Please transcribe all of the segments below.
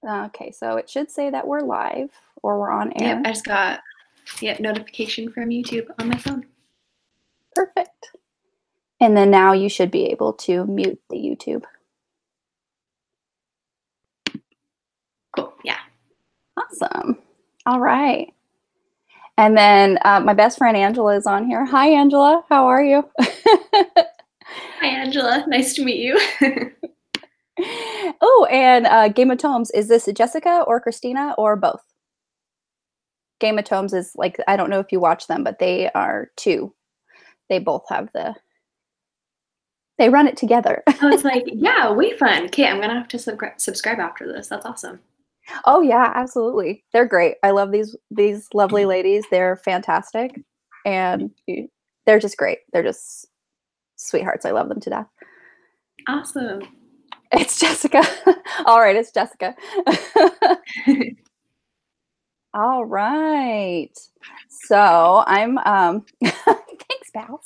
Okay, so it should say that we're live or we're on air. Yep, I just got notification from YouTube on my phone. Perfect. And then now you should be able to mute the YouTube. Cool, yeah. Awesome. All right. And then my best friend Angela is on here. Hi, Angela. How are you? Hi, Angela. Nice to meet you. Oh, and Game of Tomes. Is this Jessica or Christina or both? Game of Tomes is like, I don't know if you watch them, but they are two. They both have they run it together. I was like, yeah, way fun. Okay, I'm gonna have to subscribe after this. That's awesome. Oh yeah, absolutely. They're great. I love these lovely ladies. They're fantastic, and they're just great. They're just sweethearts. I love them to death. Awesome. It's Jessica. All right, it's Jessica. All right. So I'm thanks, pals.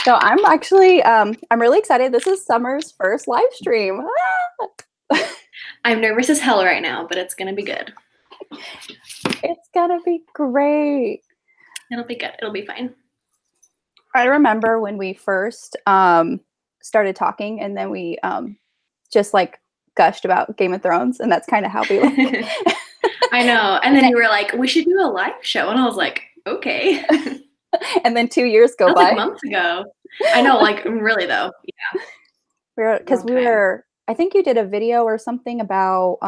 So I'm actually I'm really excited. This is Summer's first live stream. I'm nervous as hell right now, but it's gonna be good. It's gonna be great. It'll be good. It'll be fine. I remember when we first started talking, and then we just like gushed about Game of Thrones, and that's kind of how we like. I know. And then you were like, we should do a live show. And I was like, okay. And then 2 years go by. Like months ago. I know, like really though. Yeah. Because we were, I think you did a video or something about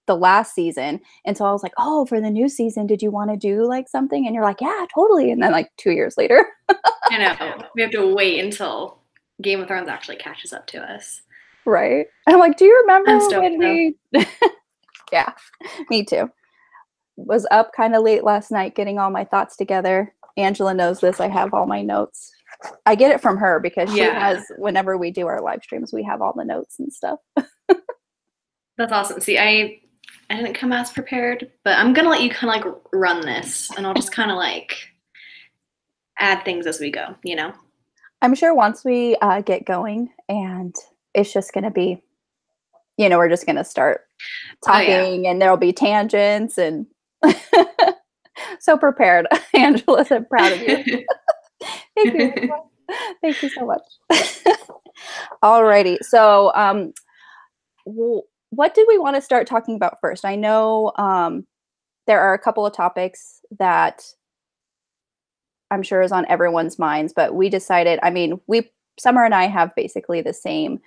the last season. And so I was like, oh, for the new season, did you want to do like something? And you're like, yeah, totally. And then like 2 years later. I know. We have to wait until Game of Thrones actually catches up to us. Right. And I'm like, do you remember when we Yeah, me too. Was up kind of late last night getting all my thoughts together. Angela knows this. I have all my notes. I get it from her because she has, whenever we do our live streams, we have all the notes and stuff. That's awesome. See, I didn't come as prepared, but I'm gonna let you kind of like run this, and I'll just kind of like add things as we go, you know? I'm sure once we get going, and it's just going to be, you know, we're just going to start talking, and there'll be tangents, and so prepared. Angela, I'm proud of you. Thank you. Thank you so much. Alrighty. So what do we want to start talking about first? I know there are a couple of topics that I'm sure is on everyone's minds, but we decided, I mean, Summer and I have basically the same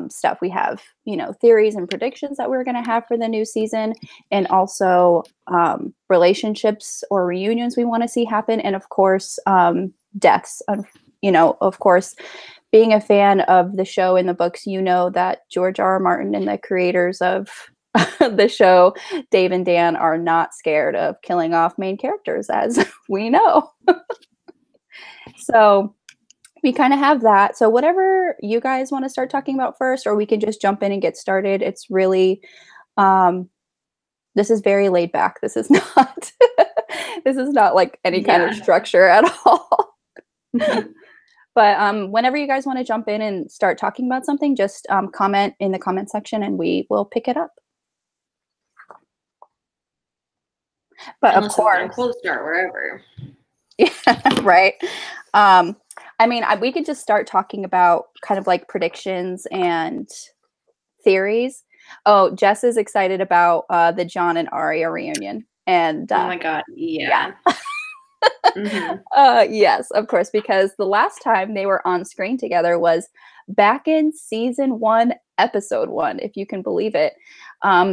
stuff. We have, you know, theories and predictions that we're going to have for the new season, and also relationships or reunions we want to see happen. And of course, deaths. You know, of course, being a fan of the show and the books, you know that George R. R. Martin and the creators of the show, Dave and Dan, are not scared of killing off main characters, as we know. So we kind of have that. So whatever you guys want to start talking about first, or we can just jump in and get started. It's really, this is very laid back. This is not, this is not like any kind of structure at all. But whenever you guys want to jump in and start talking about something, just comment in the comment section and we will pick it up. But of course, we'll start wherever. Yeah, right. I mean, we could just start talking about kind of like predictions and theories. Oh, Jess is excited about the Jon and Arya reunion. And oh my God, yeah. Yes, of course, because the last time they were on screen together was back in season 1, episode 1, if you can believe it.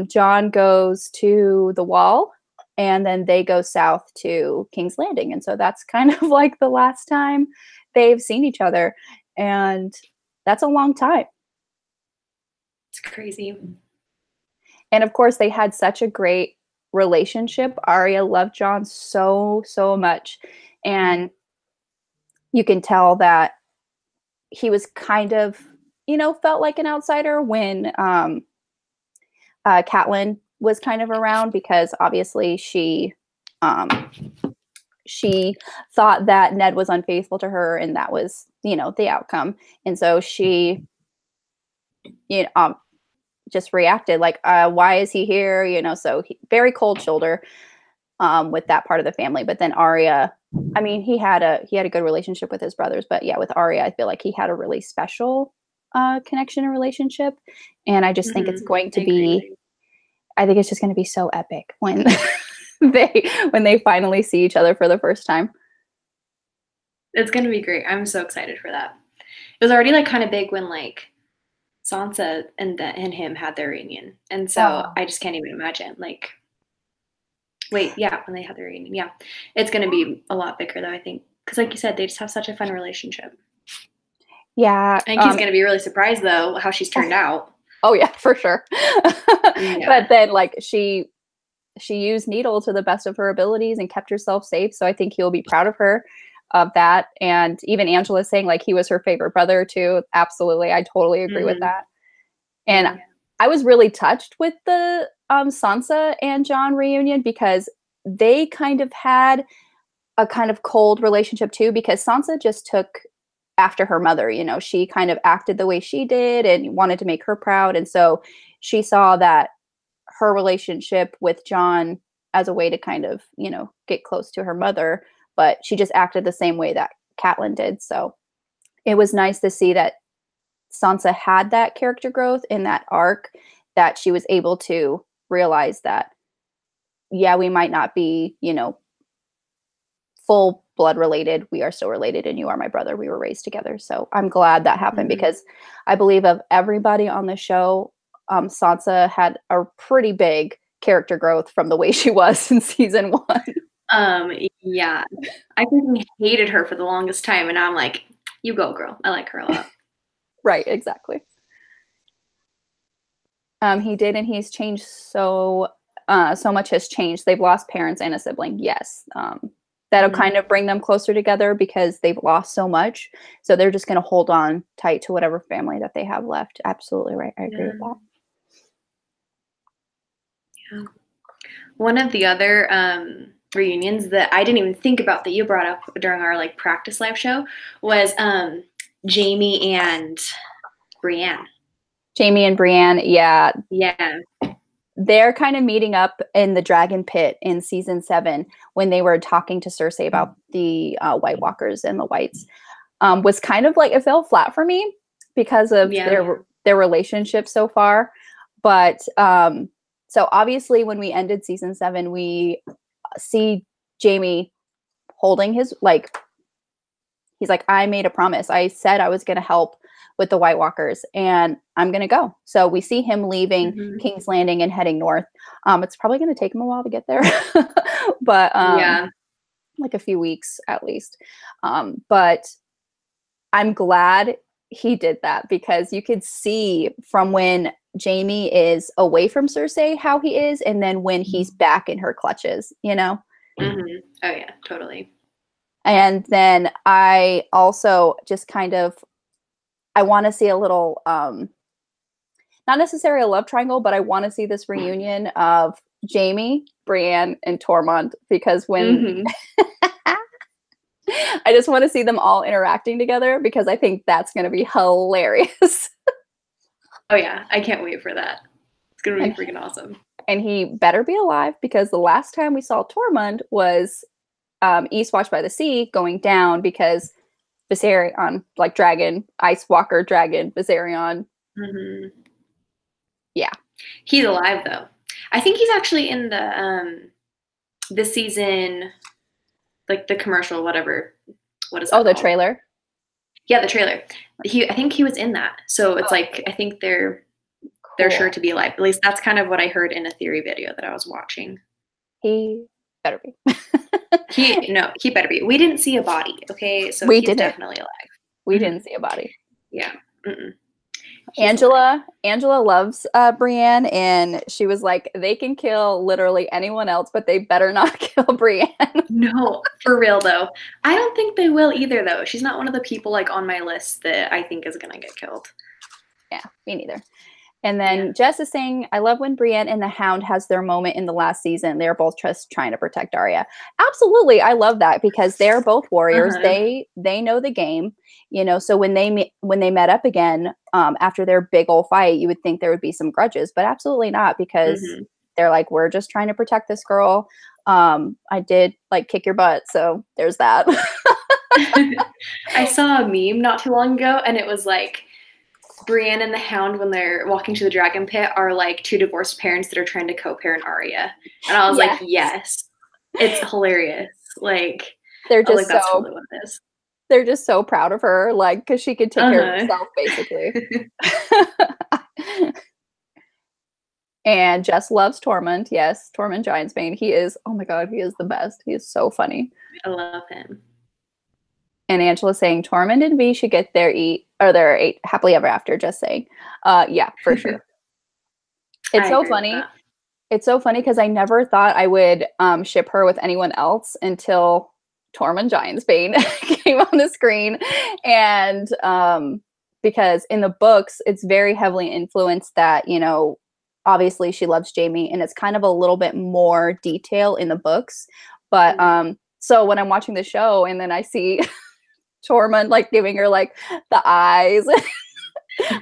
Jon goes to the Wall, and then they go south to King's Landing. And so that's kind of like the last time they've seen each other. And that's a long time. It's crazy. And of course, they had such a great relationship. Arya loved Jon so, so much. And you can tell that he was kind of, you know, felt like an outsider when Catelyn was kind of around, because obviously she thought that Ned was unfaithful to her, and that was, you know, the outcome. And so she, you know, just reacted like, why is he here? You know, so very cold shoulder with that part of the family. But then Arya, I mean, he had a good relationship with his brothers, but yeah, with Arya, I feel like he had a really special connection and relationship. And I just think it's going to be, I think it's just going to be so epic when they finally see each other for the first time. It's going to be great. I'm so excited for that. It was already like kind of big when like Sansa and him had their reunion. And so I just can't even imagine like, wait, yeah, when they had their reunion. Yeah. It's going to be a lot bigger though, I think. Because like you said, they just have such a fun relationship. Yeah. I think he's going to be really surprised though how she's turned out. Oh yeah, for sure. Yeah. But then like she used Needle to the best of her abilities and kept herself safe. So I think he'll be proud of her of that. And even Angela saying like he was her favorite brother too. Absolutely. I totally agree with that. And I was really touched with the Sansa and Jon reunion because they kind of had a kind of cold relationship too, because Sansa just took after her mother, you know, she kind of acted the way she did and wanted to make her proud. And so she saw that her relationship with Jon as a way to kind of, you know, get close to her mother, but she just acted the same way that Catelyn did. So it was nice to see that Sansa had that character growth in that arc, that she was able to realize that, yeah, we might not be, you know, full blood related. We are still related, and you are my brother. We were raised together. So I'm glad that happened because I believe of everybody on the show, Sansa had a pretty big character growth from the way she was in season 1. Yeah, I freaking hated her for the longest time, and now I'm like, you go, girl. I like her a lot. Right, exactly. He did, and he's changed so much has changed. They've lost parents and a sibling. Yes. That'll kind of bring them closer together because they've lost so much. So they're just going to hold on tight to whatever family that they have left. Absolutely right. I agree with that. Yeah. One of the other reunions that I didn't even think about that you brought up during our like practice live show was Jaime and Brienne. Jaime and Brienne, yeah. Yeah. They're kind of meeting up in the Dragon Pit in season 7 when they were talking to Cersei about the White Walkers and the Whites. Was kind of like, it fell flat for me because of their relationship so far. But so obviously when we ended season 7, we see Jaime holding his, like, he's like, I made a promise. I said I was going to help with the White Walkers and I'm going to go. So we see him leaving King's Landing and heading north. It's probably going to take him a while to get there, but like a few weeks at least. But I'm glad he did that because you could see from when Jaime is away from Cersei how he is, and then when he's back in her clutches, you know? Oh yeah, totally. And then I also just kind of, I want to see a little, not necessarily a love triangle, but I want to see this reunion of Jaime, Brienne, and Tormund, because when I just want to see them all interacting together because I think that's going to be hilarious. Oh yeah, I can't wait for that. It's going to be freaking awesome. And he better be alive because the last time we saw Tormund was Eastwatch by the Sea going down because Viserion, like dragon, Ice Walker dragon, Viserion. Yeah. He's alive though. I think he's actually in the this season, like the commercial, whatever. What is that? Oh, the trailer? Yeah, the trailer. I think he was in that. So it's like, I think they're sure to be alive. At least that's kind of what I heard in a theory video that I was watching. He better be. He better be. We didn't see a body, okay? So he's definitely alive. We didn't see a body. Yeah. Angela loves Brienne, and she was like, they can kill literally anyone else, but they better not kill Brienne. No, for real though. I don't think they will either though. She's not one of the people like on my list that I think is gonna get killed. Yeah, me neither. And then Jess is saying, I love when Brienne and the Hound has their moment in the last season. They're both just trying to protect Arya. Absolutely. I love that because they're both warriors. They know the game, you know, so when they met up again, after their big old fight, you would think there would be some grudges, but absolutely not, because they're like, we're just trying to protect this girl. I did like kick your butt. So there's that. I saw a meme not too long ago, and it was like, Brienne and the Hound, when they're walking to the dragon pit, are like two divorced parents that are trying to co-parent Arya. And I was like, yes. It's hilarious. Like, they're just that's totally what it is. They're just so proud of her, like, because she could take care of herself, basically. And Jess loves Tormund. Yes, Tormund Giantsbane. He is, oh my God, he is the best. He is so funny. I love him. And Angela's saying Tormund and V should get their happily ever after, just saying. Yeah, for sure. It's so funny. It's so funny because I never thought I would ship her with anyone else until Tormund Giantsbane came on the screen. And because in the books, it's very heavily influenced that, you know, obviously she loves Jaime, and it's kind of a little bit more detail in the books. But so when I'm watching the show and then I see Tormund like giving her like the eyes,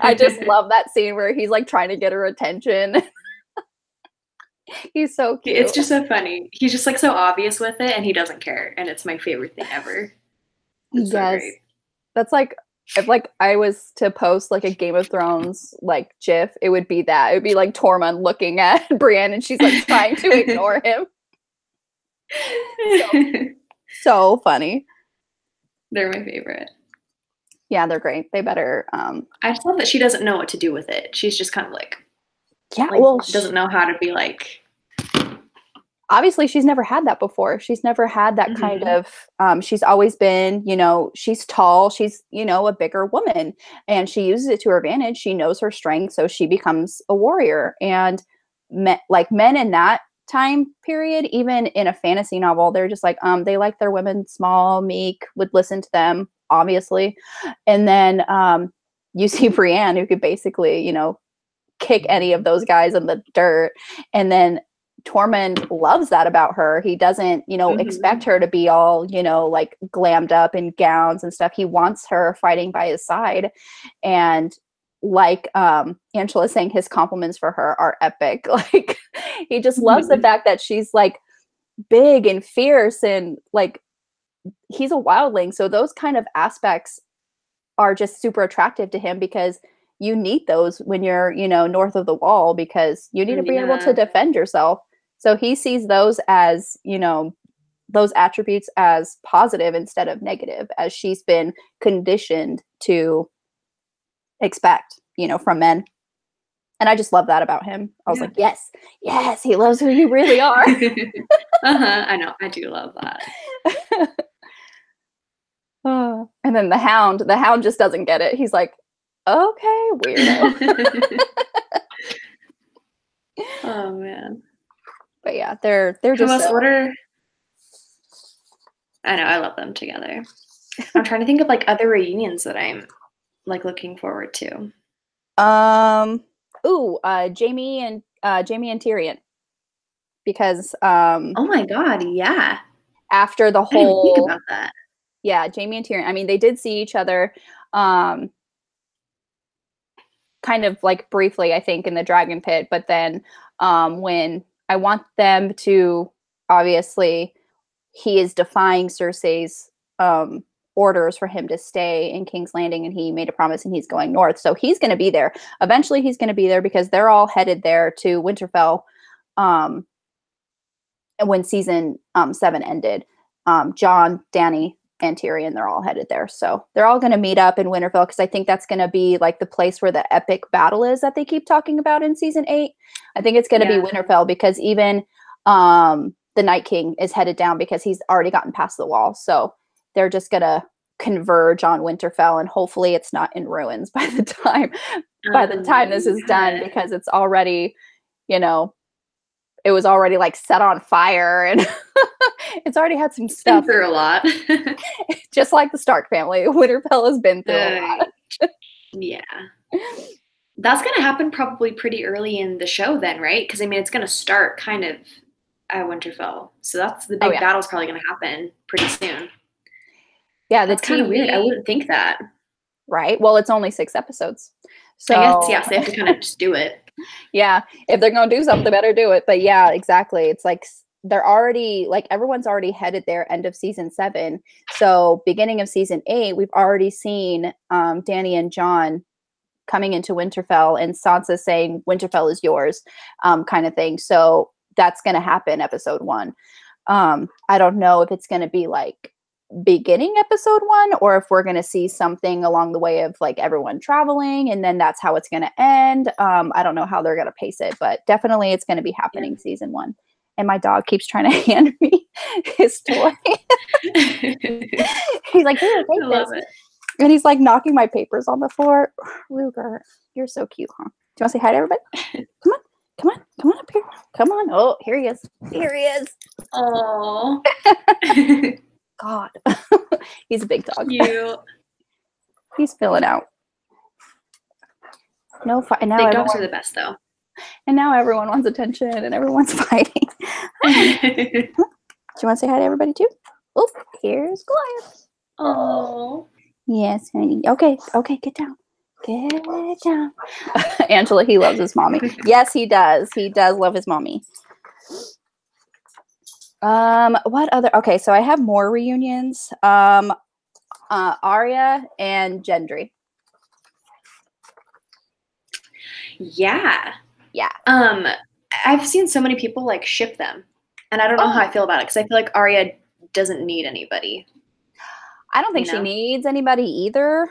I just love that scene where he's like trying to get her attention. He's so cute. It's just so funny. He's just like so obvious with it, and he doesn't care, and it's my favorite thing ever. It's so great. That's like, if like I was to post like a Game of Thrones like GIF, it would be that. It would be like Tormund looking at Brienne and she's like trying to ignore him. So funny. They're my favorite. Yeah, they're great. They better. I just love that she doesn't know what to do with it. She's just kind of like, doesn't know how to be like. Obviously, she's never had that before. She's never had that kind of. She's always been, you know, she's tall. She's, you know, a bigger woman, and she uses it to her advantage. She knows her strength, so she becomes a warrior. And men in that time period, even in a fantasy novel, they're just like, they like their women small, meek, would listen to them, obviously. And then you see Brienne, who could basically, you know, kick any of those guys in the dirt. And then Tormund loves that about her. He doesn't, you know, expect her to be all, you know, like glammed up in gowns and stuff. He wants her fighting by his side. And like Angela saying, his compliments for her are epic. Like, he just loves the fact that she's like big and fierce, and like he's a wildling. So those kind of aspects are just super attractive to him, because you need those when you're, you know, north of the wall, because you need to be able to defend yourself. So he sees those as, you know, those attributes as positive instead of negative, as she's been conditioned to expect, you know, from men. And I just love that about him. I was like, yes, he loves who you really are. I know. I do love that. And then the hound just doesn't get it. He's like, okay, weirdo. Oh man. But yeah, they're just I know, I love them together. I'm trying to think of like other reunions that I'm like looking forward to. Jaime and Tyrion. Because oh my God, yeah. After the I didn't whole think about that. Yeah, Jaime and Tyrion. I mean, they did see each other kind of like briefly, I think, in the dragon pit, but then when I want them to, obviously he is defying Cersei's orders for him to stay in King's Landing, and he made a promise and he's going north. So he's going to be there. Eventually he's going to be there, because they're all headed there to Winterfell when season 7 ended. Jon, Dany, and Tyrion, they're all headed there. So they're all going to meet up in Winterfell, because I think that's going to be like the place where the epic battle is that they keep talking about in season 8. I think it's going to be Winterfell, because even the Night King is headed down, because he's already gotten past the wall. So they're just going to converge on Winterfell, and hopefully it's not in ruins by the time this is done, because it's already, you know, it was already like set on fire, and it's already had some stuff. Been through a lot. Just like the Stark family, Winterfell has been through a lot. Yeah. That's going to happen probably pretty early in the show then, right? Because I mean, it's going to start kind of at Winterfell. So that's the Oh big yeah. battle's probably going to happen pretty soon. Yeah, the That's kind of weird. I TV, wouldn't think that. right? Well, it's only 6 episodes. I guess, So, yes, they have to kind of just do it. yeah, if they're going to do something, they better do it. But yeah, exactly. It's like they're already like everyone's already headed there end of season 7. So, beginning of season 8, we've already seen Danny and John coming into Winterfell and Sansa saying Winterfell is yours, kind of thing. So, that's going to happen episode 1. I don't know if it's going to be like beginning episode 1 or if we're going to see something along the way of like everyone traveling and then that's how it's going to end. I don't know how they're going to pace it, but definitely it's going to be happening Yeah. season 1. And my dog keeps trying to hand me his toy. He's like, here, I take love this. it. And he's like knocking my papers on the floor. Ruger, you're so cute, huh? Do you want to say hi to everybody? Come on. Come on. Come on up here. Come on. Oh, here he is. Here he is. Oh. God. He's a big dog. Cute. He's filling out. No fight. And now Big dogs are the best, though. And now everyone wants attention and everyone's fighting. Do you want to say hi to everybody too? Oh, here's Goliath. Oh. Yes, honey. Okay, get down. Get down. Angela, he loves his mommy. Yes, he does. He does love his mommy. What other? Okay, so I have more reunions. Arya and Gendry. Yeah. Yeah. I've seen so many people like ship them, and I don't know how I feel about it because I feel like Arya doesn't need anybody. I don't think she needs anybody either.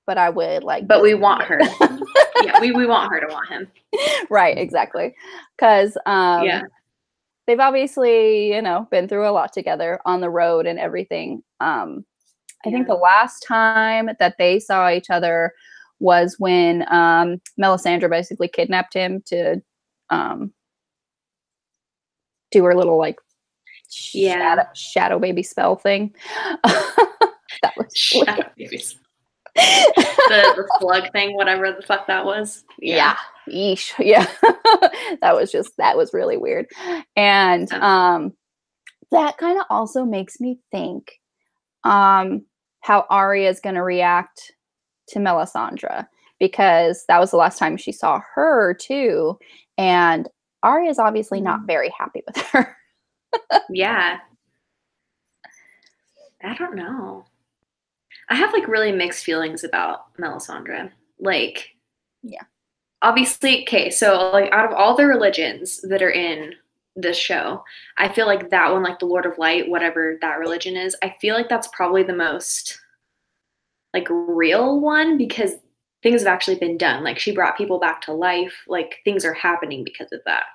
But I would like. But we want her. Yeah, we want her to want him. Right, exactly. Because yeah, they've obviously, been through a lot together on the road and everything. I think the last time that they saw each other was when Melisandre basically kidnapped him to do her little like shadow baby spell thing. That was shadow baby spell. the slug thing, whatever the fuck that was. Yeah. Yeesh. Yeah. that was really weird. And that kind of also makes me think how Arya is going to react to Melisandre, because that was the last time she saw her too. And Arya is obviously not very happy with her. Yeah. I don't know. I have like really mixed feelings about Melisandre. Like, yeah. Obviously, okay, so like out of all the religions that are in this show, I feel like that one, like the Lord of Light, whatever that religion is, I feel like that's probably the most like real one because things have actually been done. Like she brought people back to life. Like things are happening because of that.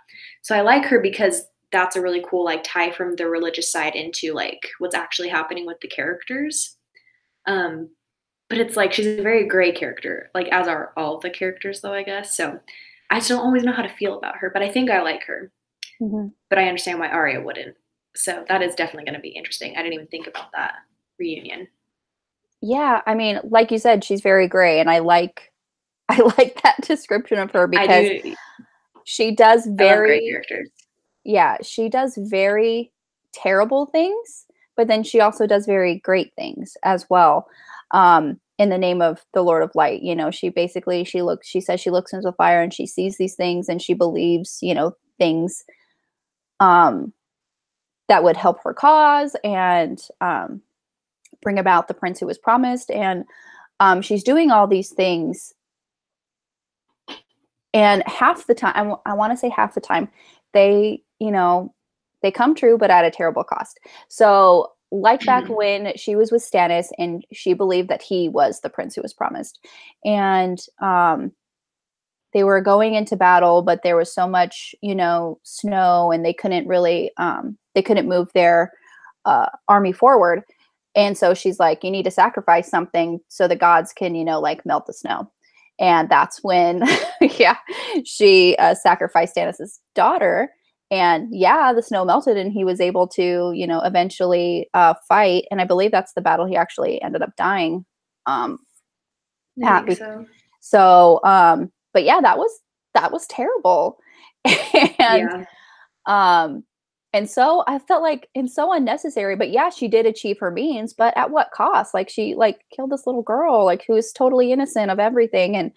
So I like her because that's a really cool like tie from the religious side into like what's actually happening with the characters. But it's like she's a very gray character, like as are all of the characters though, I guess. So I just don't always know how to feel about her, but I think I like her. Mm-hmm. But I understand why Arya wouldn't. So that is definitely going to be interesting. I didn't even think about that reunion. Yeah, I mean, like you said, she's very gray, and I like that description of her because she does very gray characters. Yeah, she does very terrible things, but then she also does very great things as well. In the name of the Lord of Light, she says she looks into the fire and she sees these things and she believes, things that would help her cause and bring about the prince who was promised. And she's doing all these things. And half the time, I want to say half the time, they come true, but at a terrible cost. So like back when she was with Stannis and she believed that he was the prince who was promised. And they were going into battle, but there was so much, snow and they couldn't really, they couldn't move their army forward. And so she's like, you need to sacrifice something so the gods can, like melt the snow. And that's when, she sacrificed Stannis' daughter. And the snow melted and he was able to, eventually fight. And I believe that's the battle he actually ended up dying I think so. So, but yeah, that was terrible. And Yeah. um and so I felt like, and so unnecessary, but yeah, she did achieve her means, but at what cost? Like, she like killed this little girl, like, who is totally innocent of everything. And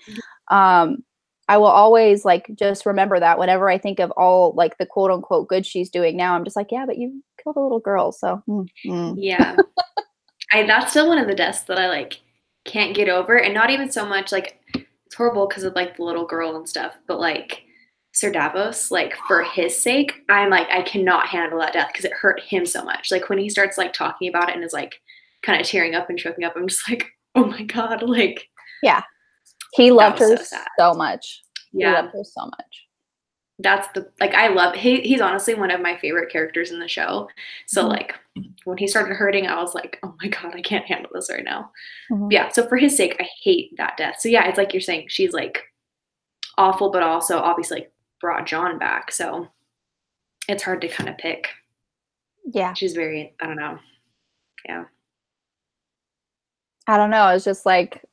um I will always like just remember that whenever I think of all like the quote unquote good she's doing now. I'm just like, yeah, but you killed a little girl, so Yeah. That's still one of the deaths that I like can't get over, and not even so much like it's horrible because of like the little girl and stuff, but like Sir Davos, like for his sake, I'm like I cannot handle that death because it hurt him so much. Like when he starts like talking about it and is like kind of tearing up and choking up, I'm just like, oh my god, like yeah, he that loved was her so sad. so much. He Yeah. loved her so much. That's the like I love he's honestly one of my favorite characters in the show. So Mhm. like when he started hurting, I was like, oh my god, I can't handle this right now. Mhm. Yeah, so for his sake, I hate that death. So yeah, it's like you're saying, she's like awful, but also obviously like brought John back. So it's hard to kind of pick. Yeah, She's very, I don't know. Yeah. I don't know. It's just like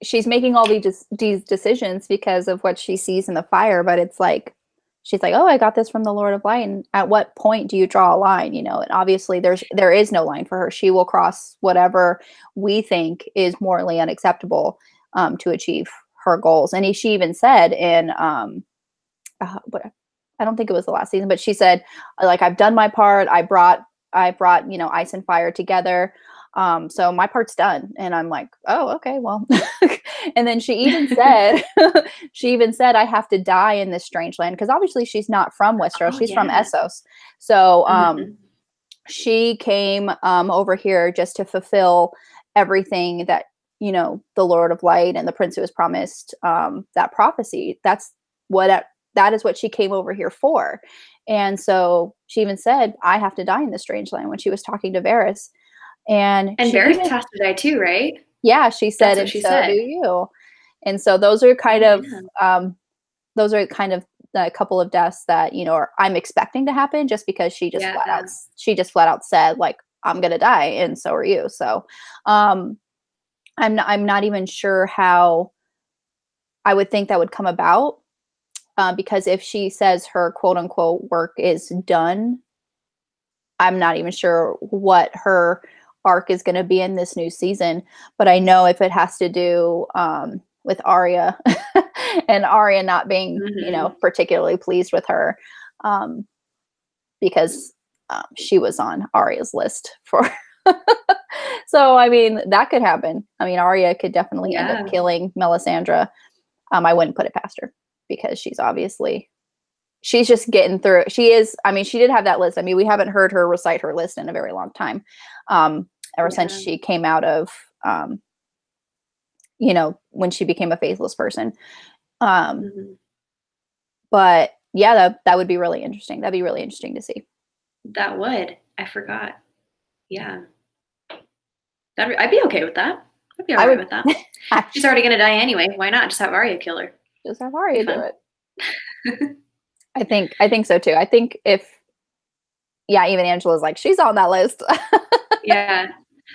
she's making all these decisions because of what she sees in the fire, but it's like she's like, oh, I got this from the Lord of Light. And at what point do you draw a line? You know, and obviously there is no line for her. She will cross whatever we think is morally unacceptable to achieve her goals. And she even said in what, I don't think it was the last season, but she said, like, I've done my part. I brought, ice and fire together. So my part's done. And I'm like, oh, okay, well. And then she even said, I have to die in this strange land. Cause obviously she's not from Westeros. Oh She's from yeah. Essos. So, Mm-hmm. she came, over here just to fulfill everything that, the Lord of Light and the prince who was promised, that prophecy. That is what she came over here for. And so she even said, I have to die in this strange land, when she was talking to Varys. And And she Varys even, has to die too, right? yeah, she said, That's what and she so do said. you. And so Oh yeah. those are kind of a couple of deaths that, I'm expecting to happen, just because Yeah. she just flat out said, like, I'm going to die. And so are you. So, I'm not even sure how I would think that would come about. Because if she says her quote unquote work is done, I'm not even sure what her arc is going to be in this new season. But I know if it has to do, with Arya and Arya not being, Mm-hmm. particularly pleased with her, because she was on Arya's list for. So, I mean, that could happen. I mean, Arya could definitely end up Yeah. killing Melisandre. I wouldn't put it past her, because she's just getting through it. She is, I mean, she did have that list. I mean, we haven't heard her recite her list in a very long time. Ever since Yeah. she came out of, when she became a faithless person. Um, Mm-hmm. but yeah, that would be really interesting. That'd be really interesting to see. That would. I forgot. Yeah. I'd be okay with that. I'd be all I right would with that. She's already gonna die anyway. Why not just have Arya kill her? just have Be Arya do fun. it. I think so too. I think if, yeah, even Angela's like, she's on that list. Yeah.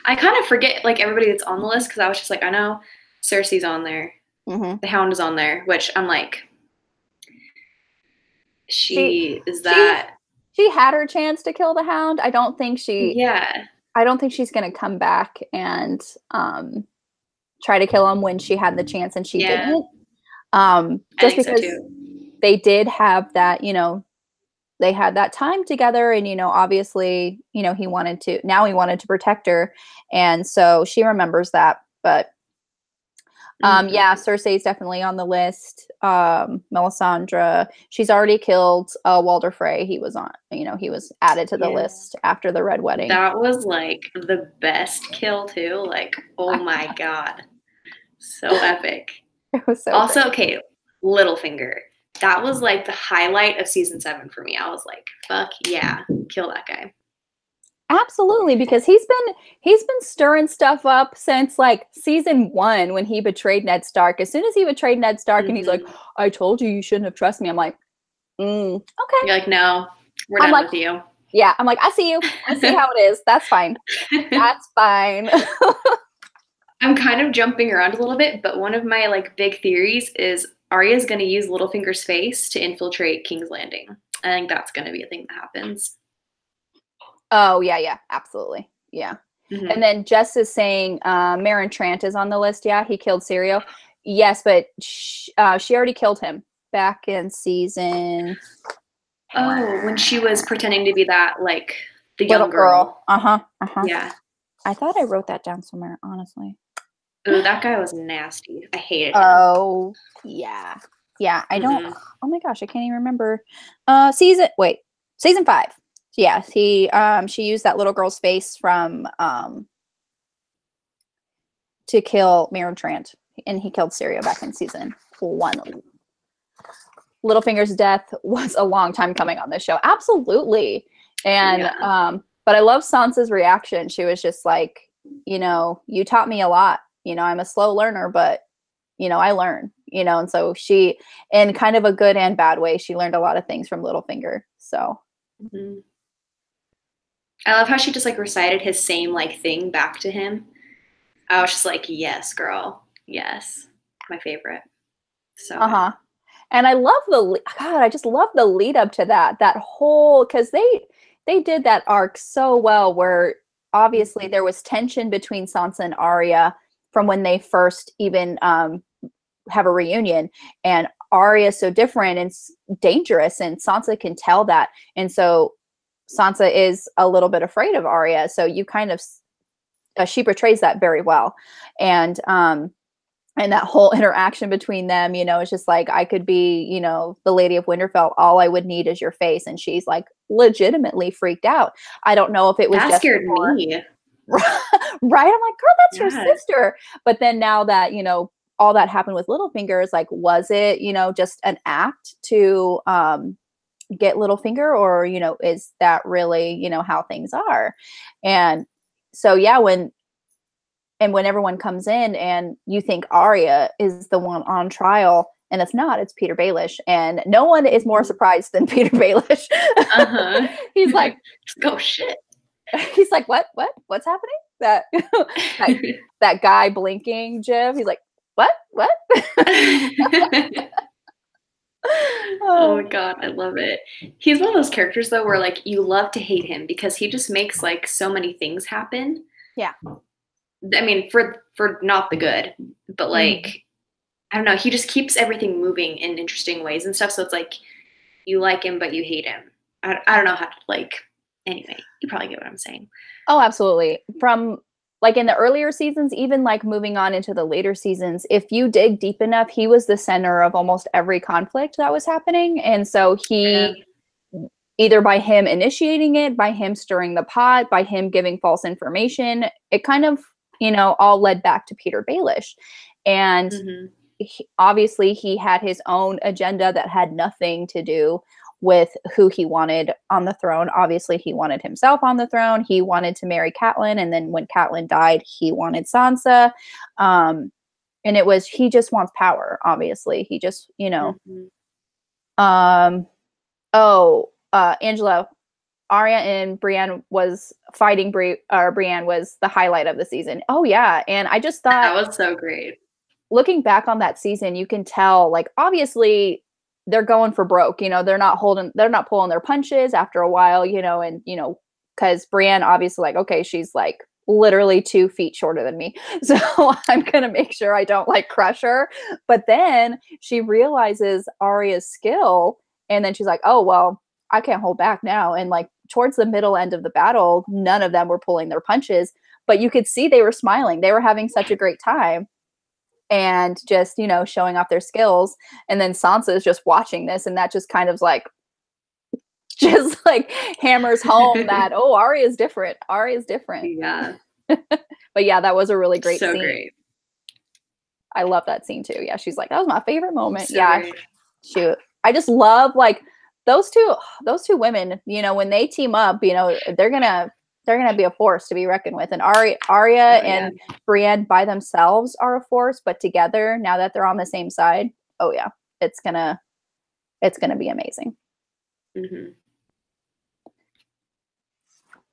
I kind of forget like everybody that's on the list because I was just like, I know Cersei's on there. Hmm. The Hound is on there, which I'm like, She she is she that. she had her chance to kill the Hound. Yeah. I don't think she's going to come back and, try to kill him when she had the chance and she Yeah. didn't. I Just think so because too. they did have that, they had that time together, and, obviously, he wanted to protect her. And so she remembers that. But, Hmm. yeah, Cersei is definitely on the list. Melisandre, she's already killed, Walder Frey. He was he was added to the Yeah. list after the Red Wedding. That was like the best kill too. Like, oh my God. So epic. It was so Also, great. okay, Littlefinger. That was like the highlight of season 7 for me. I was like, fuck yeah, kill that guy. Absolutely, because he's been stirring stuff up since like season 1, when he betrayed Ned Stark. As soon as he betrayed Ned Stark, and he's like, Hmm. "I told you, you shouldn't have trusted me." I'm like, okay. You're like, no, we're I'm done like, with you. yeah. I'm like, I see you. I see how it is. That's fine. That's fine. I'm kind of jumping around a little bit, but one of my like big theories is Arya's going to use Littlefinger's face to infiltrate King's Landing. I think that's going to be a thing that happens. Oh yeah, yeah, absolutely, yeah. Mm-hmm. And then Jess is saying Marin Trant is on the list. Yeah, he killed Syrio. Yes, but she already killed him back in season. Oh, when she was pretending to be that like the Little young girl. Uh-huh. Uh-huh. Yeah. I thought I wrote that down somewhere, honestly. Ooh, that guy was nasty. I hated him. Oh, yeah. Yeah, I don't oh my gosh, I can't even remember. Season 5. Yeah, she used that little girl's face from to kill Marin Trant, and he killed Syrio back in season 1. Littlefinger's death was a long time coming on this show. Absolutely. And but I love Sansa's reaction. She was just like, you know, you taught me a lot. You know, I'm a slow learner, but you know, I learn, you know, and so she, in kind of a good and bad way, she learned a lot of things from Littlefinger. So I love how she just like recited his same like thing back to him. I was just like, yes, girl. Yes. My favorite. So and I love I just love the lead up to that whole, because they did that arc so well, where obviously there was tension between Sansa and Arya from when they first even have a reunion, and Arya is so different and dangerous, and Sansa can tell that, and so Sansa is a little bit afraid of Arya. So you kind of she portrays that very well, and that whole interaction between them, you know, it's just like, I could be, you know, the Lady of Winterfell. All I would need is your face. And she's like legitimately freaked out. I don't know if it was that just scared me. Right? I'm like, girl, that's your sister. But then now that, you know, all that happened with Littlefinger, is like, was it, you know, just an act to get Littlefinger, or, you know, is that really, you know, how things are? And so, yeah, when everyone comes in and you think Arya is the one on trial, and it's not, it's Peter Baelish. And no one is more surprised than Peter Baelish. He's like, oh shit. He's like, what's happening? That guy blinking Jiv. He's like, what? Oh my god, I love it. He's one of those characters though where like you love to hate him because he just makes like so many things happen. Yeah. I mean, for not the good, but like I don't know, he just keeps everything moving in interesting ways and stuff. So it's like you like him, but you hate him. I don't know how to like. Anyway, you probably get what I'm saying. Oh, absolutely. From like in the earlier seasons, even like moving on into the later seasons, if you dig deep enough, he was the center of almost every conflict that was happening. And so he, either by him initiating it, by him stirring the pot, by him giving false information, it kind of, you know, all led back to Peter Baelish. And obviously he had his own agenda that had nothing to do with who he wanted on the throne. Obviously, he wanted himself on the throne. He wanted to marry Catelyn, and then when Catelyn died, he wanted Sansa. And it was, he just wants power, obviously. He just, you know. Angela, Arya and Brienne was fighting Brienne was the highlight of the season. Oh, yeah. And I just thought that was so great. Looking back on that season, you can tell, like, obviously they're going for broke, you know, they're not pulling their punches after a while, you know, and, you know, because Brienne obviously like, okay, she's like literally 2 feet shorter than me. So I'm going to make sure I don't like crush her. But then she realizes Arya's skill. And then she's like, oh, well, I can't hold back now. And like towards the middle end of the battle, none of them were pulling their punches, but you could see they were smiling. They were having such a great time. And just, you know, showing off their skills. And then Sansa is just watching this, and that just kind of like hammers home that, oh, Arya's different. Arya's different. Yeah. But yeah, that was a really great scene. Great. I love that scene too. Yeah, she's like, that was my favorite moment. So yeah. Great. Shoot. I just love like those two women, you know, when they team up, you know, they're gonna be a force to be reckoned with. And Arya and Brienne by themselves are a force, but together, now that they're on the same side, oh yeah, it's gonna be amazing.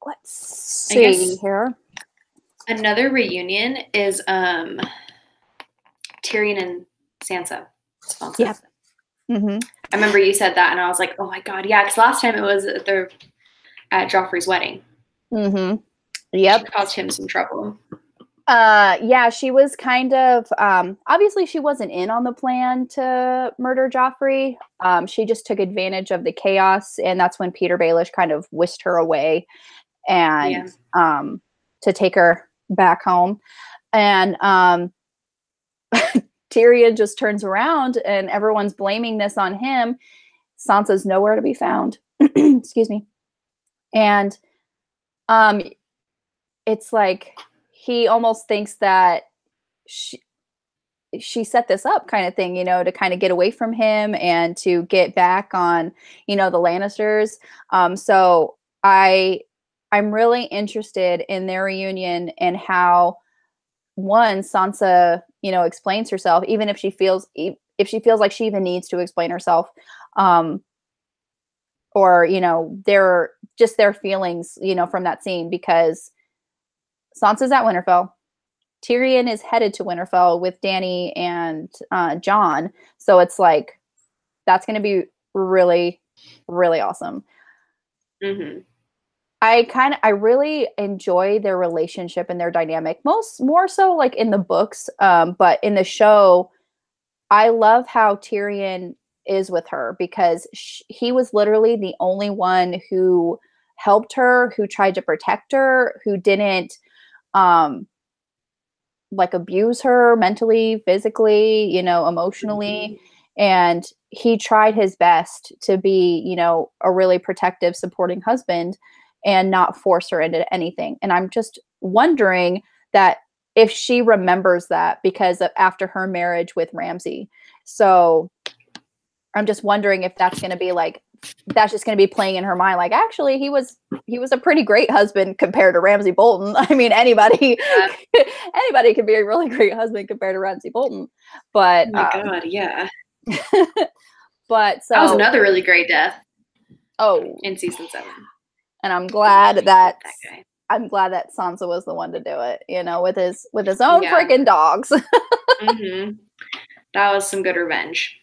Let's see here. Another reunion is Tyrion and Sansa. Yeah. Mm-hmm. I remember you said that, and I was like, oh my god, yeah, because last time it was at Joffrey's wedding. Mm-hmm. Yep. She caused him some trouble. Yeah, she was kind of obviously she wasn't in on the plan to murder Joffrey. She just took advantage of the chaos, and that's when Peter Baelish kind of whisked her away and to take her back home. And Tyrion just turns around and everyone's blaming this on him. Sansa's nowhere to be found. Excuse me. And it's like he almost thinks that she set this up kind of thing, you know, to kind of get away from him and to get back on, you know, the Lannisters. So I'm really interested in their reunion and how one Sansa, you know, explains herself, even if she feels like she even needs to explain herself, or you know, their feelings, you know, from that scene, because Sansa's at Winterfell. Tyrion is headed to Winterfell with Dany and Jon, so it's like that's going to be really, really awesome. Mm-hmm. I really enjoy their relationship and their dynamic, more so like in the books, but in the show, I love how Tyrion is with her because he was literally the only one who helped her, who tried to protect her, who didn't like abuse her mentally, physically, you know, emotionally. Mm-hmm. And he tried his best to be, you know, a really protective, supporting husband and not force her into anything. And I'm just wondering that if she remembers that because of after her marriage with Ramsay. So I'm just wondering if that's going to be like, that's just going to be playing in her mind. Like, actually, he was a pretty great husband compared to Ramsay Bolton. I mean, anybody can be a really great husband compared to Ramsay Bolton. But oh my god, yeah. But so that was another really great death. Oh, in season 7. And I'm glad that Sansa was the one to do it. You know, with his own freaking dogs. Mm-hmm. That was some good revenge.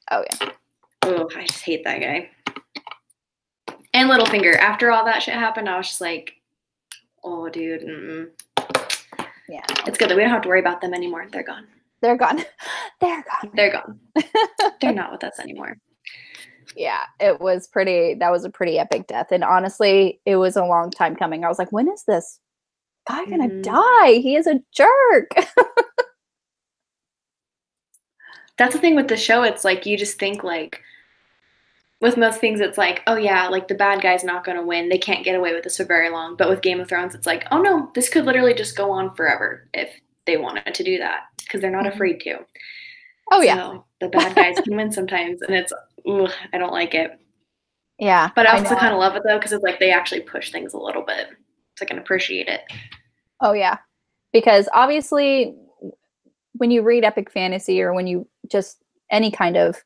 Oh yeah. Oh, I just hate that guy. And Littlefinger. After all that shit happened, I was just like, oh, dude. Mm-mm. Yeah. It's good that we don't have to worry about them anymore. They're gone. They're gone. They're gone. They're gone. They're not with us anymore. Yeah, that was a pretty epic death. And honestly, it was a long time coming. I was like, when is this guy gonna die? He is a jerk. That's the thing with the show. It's like, you just think like, with most things, it's like, oh yeah, like the bad guy's not going to win. They can't get away with this for very long. But with Game of Thrones, it's like, oh no, this could literally just go on forever if they wanted to do that because they're not afraid to. Oh yeah. So the bad guys can win sometimes, and it's, I don't like it. Yeah. But I also kind of love it though, because it's like they actually push things a little bit. So I can appreciate it. Oh yeah. Because obviously when you read epic fantasy or when you just any kind of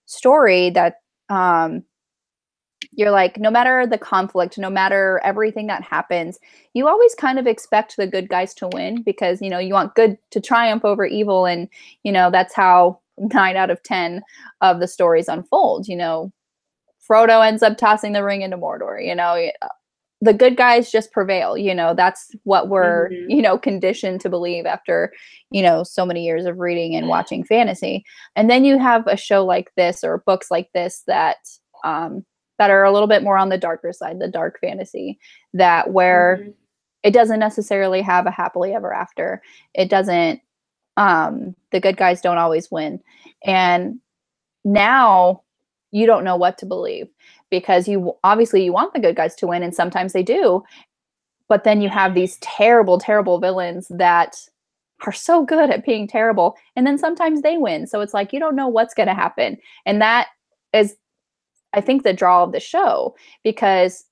story that you're like, no matter the conflict, no matter everything that happens, you always kind of expect the good guys to win because, you know, you want good to triumph over evil. And, you know, that's how 9 out of 10 of the stories unfold. You know, Frodo ends up tossing the ring into Mordor, you know, the good guys just prevail. You know, that's what we're, you know, conditioned to believe after, you know, so many years of reading and watching fantasy. And then you have a show like this or books like this that are a little bit more on the darker side, the dark fantasy, that where it doesn't necessarily have a happily ever after. It doesn't, the good guys don't always win. And now you don't know what to believe because you want the good guys to win, and sometimes they do. But then you have these terrible, terrible villains that are so good at being terrible, and then sometimes they win. So it's like you don't know what's going to happen. And that is, I think, the draw of the show, because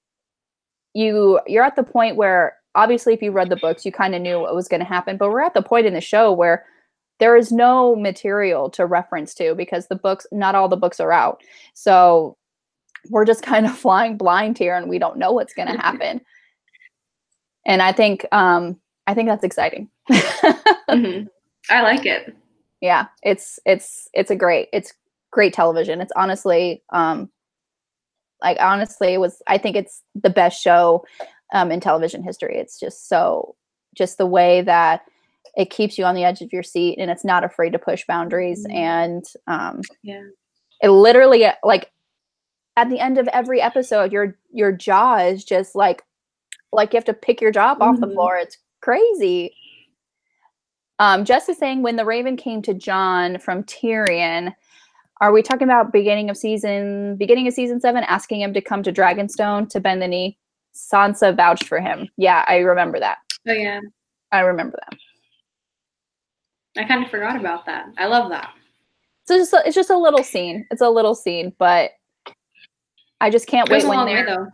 you're at the point where obviously if you read the books, you kind of knew what was going to happen. But we're at the point in the show where there is no material to reference to because not all the books are out. So we're just kind of flying blind here and we don't know what's going to happen. And I think that's exciting. Mm-hmm. I like it. Yeah, it's great television. It's honestly, I think it's the best show in television history. It's just the way that it keeps you on the edge of your seat, and it's not afraid to push boundaries. Mm-hmm. And Yeah. it literally, like, at the end of every episode, your jaw is just like you have to pick your jaw up off the Mm-hmm. floor. It's crazy. Jess is saying, when the Raven came to Jon from Tyrion, are we talking about beginning of season 7, asking him to come to Dragonstone to bend the knee? Sansa vouched for him. Yeah, I remember that. Oh yeah. I remember that. I kind of forgot about that. I love that. So it's just a little scene. It's a little scene, but I just can't wait when they're. Though.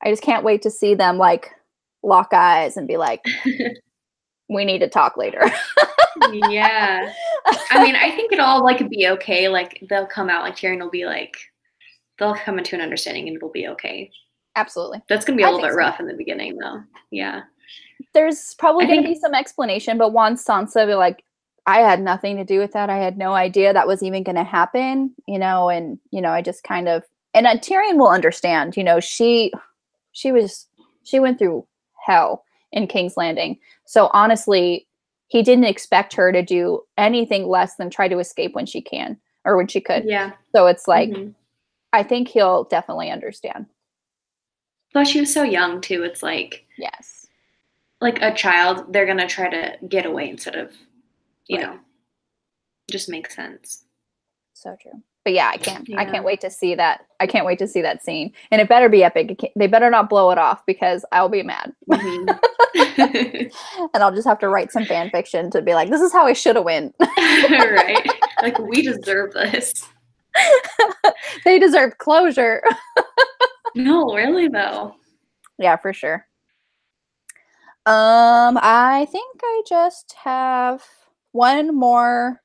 I just can't wait to see them like lock eyes and be like, "We need to talk later." Yeah. I mean, I think it'll all like be okay. Like they'll come out, like Tyrion will be like, they'll come into an understanding and it'll be okay. Absolutely. That's gonna be a little bit rough in the beginning, though. Yeah. There's probably going to be some explanation, but once Sansa be like, I had nothing to do with that. I had no idea that was even going to happen, and, I just kind of, and Tyrion will understand, she went through hell in King's Landing. So honestly, he didn't expect her to do anything less than try to escape when she can, or when she could. Yeah. So it's like, I think he'll definitely understand. Plus she was so young too. It's like, yes. Like a child, they're going to try to get away instead of, you know, just makes sense. So true. But yeah, I can't wait to see that. I can't wait to see that scene. And it better be epic. They better not blow it off, because I'll be mad. And I'll just have to write some fan fiction to be like, this is how I should have went. Right. Like, we deserve this. They deserve closure. No, really though. Yeah, for sure. I think I just have one more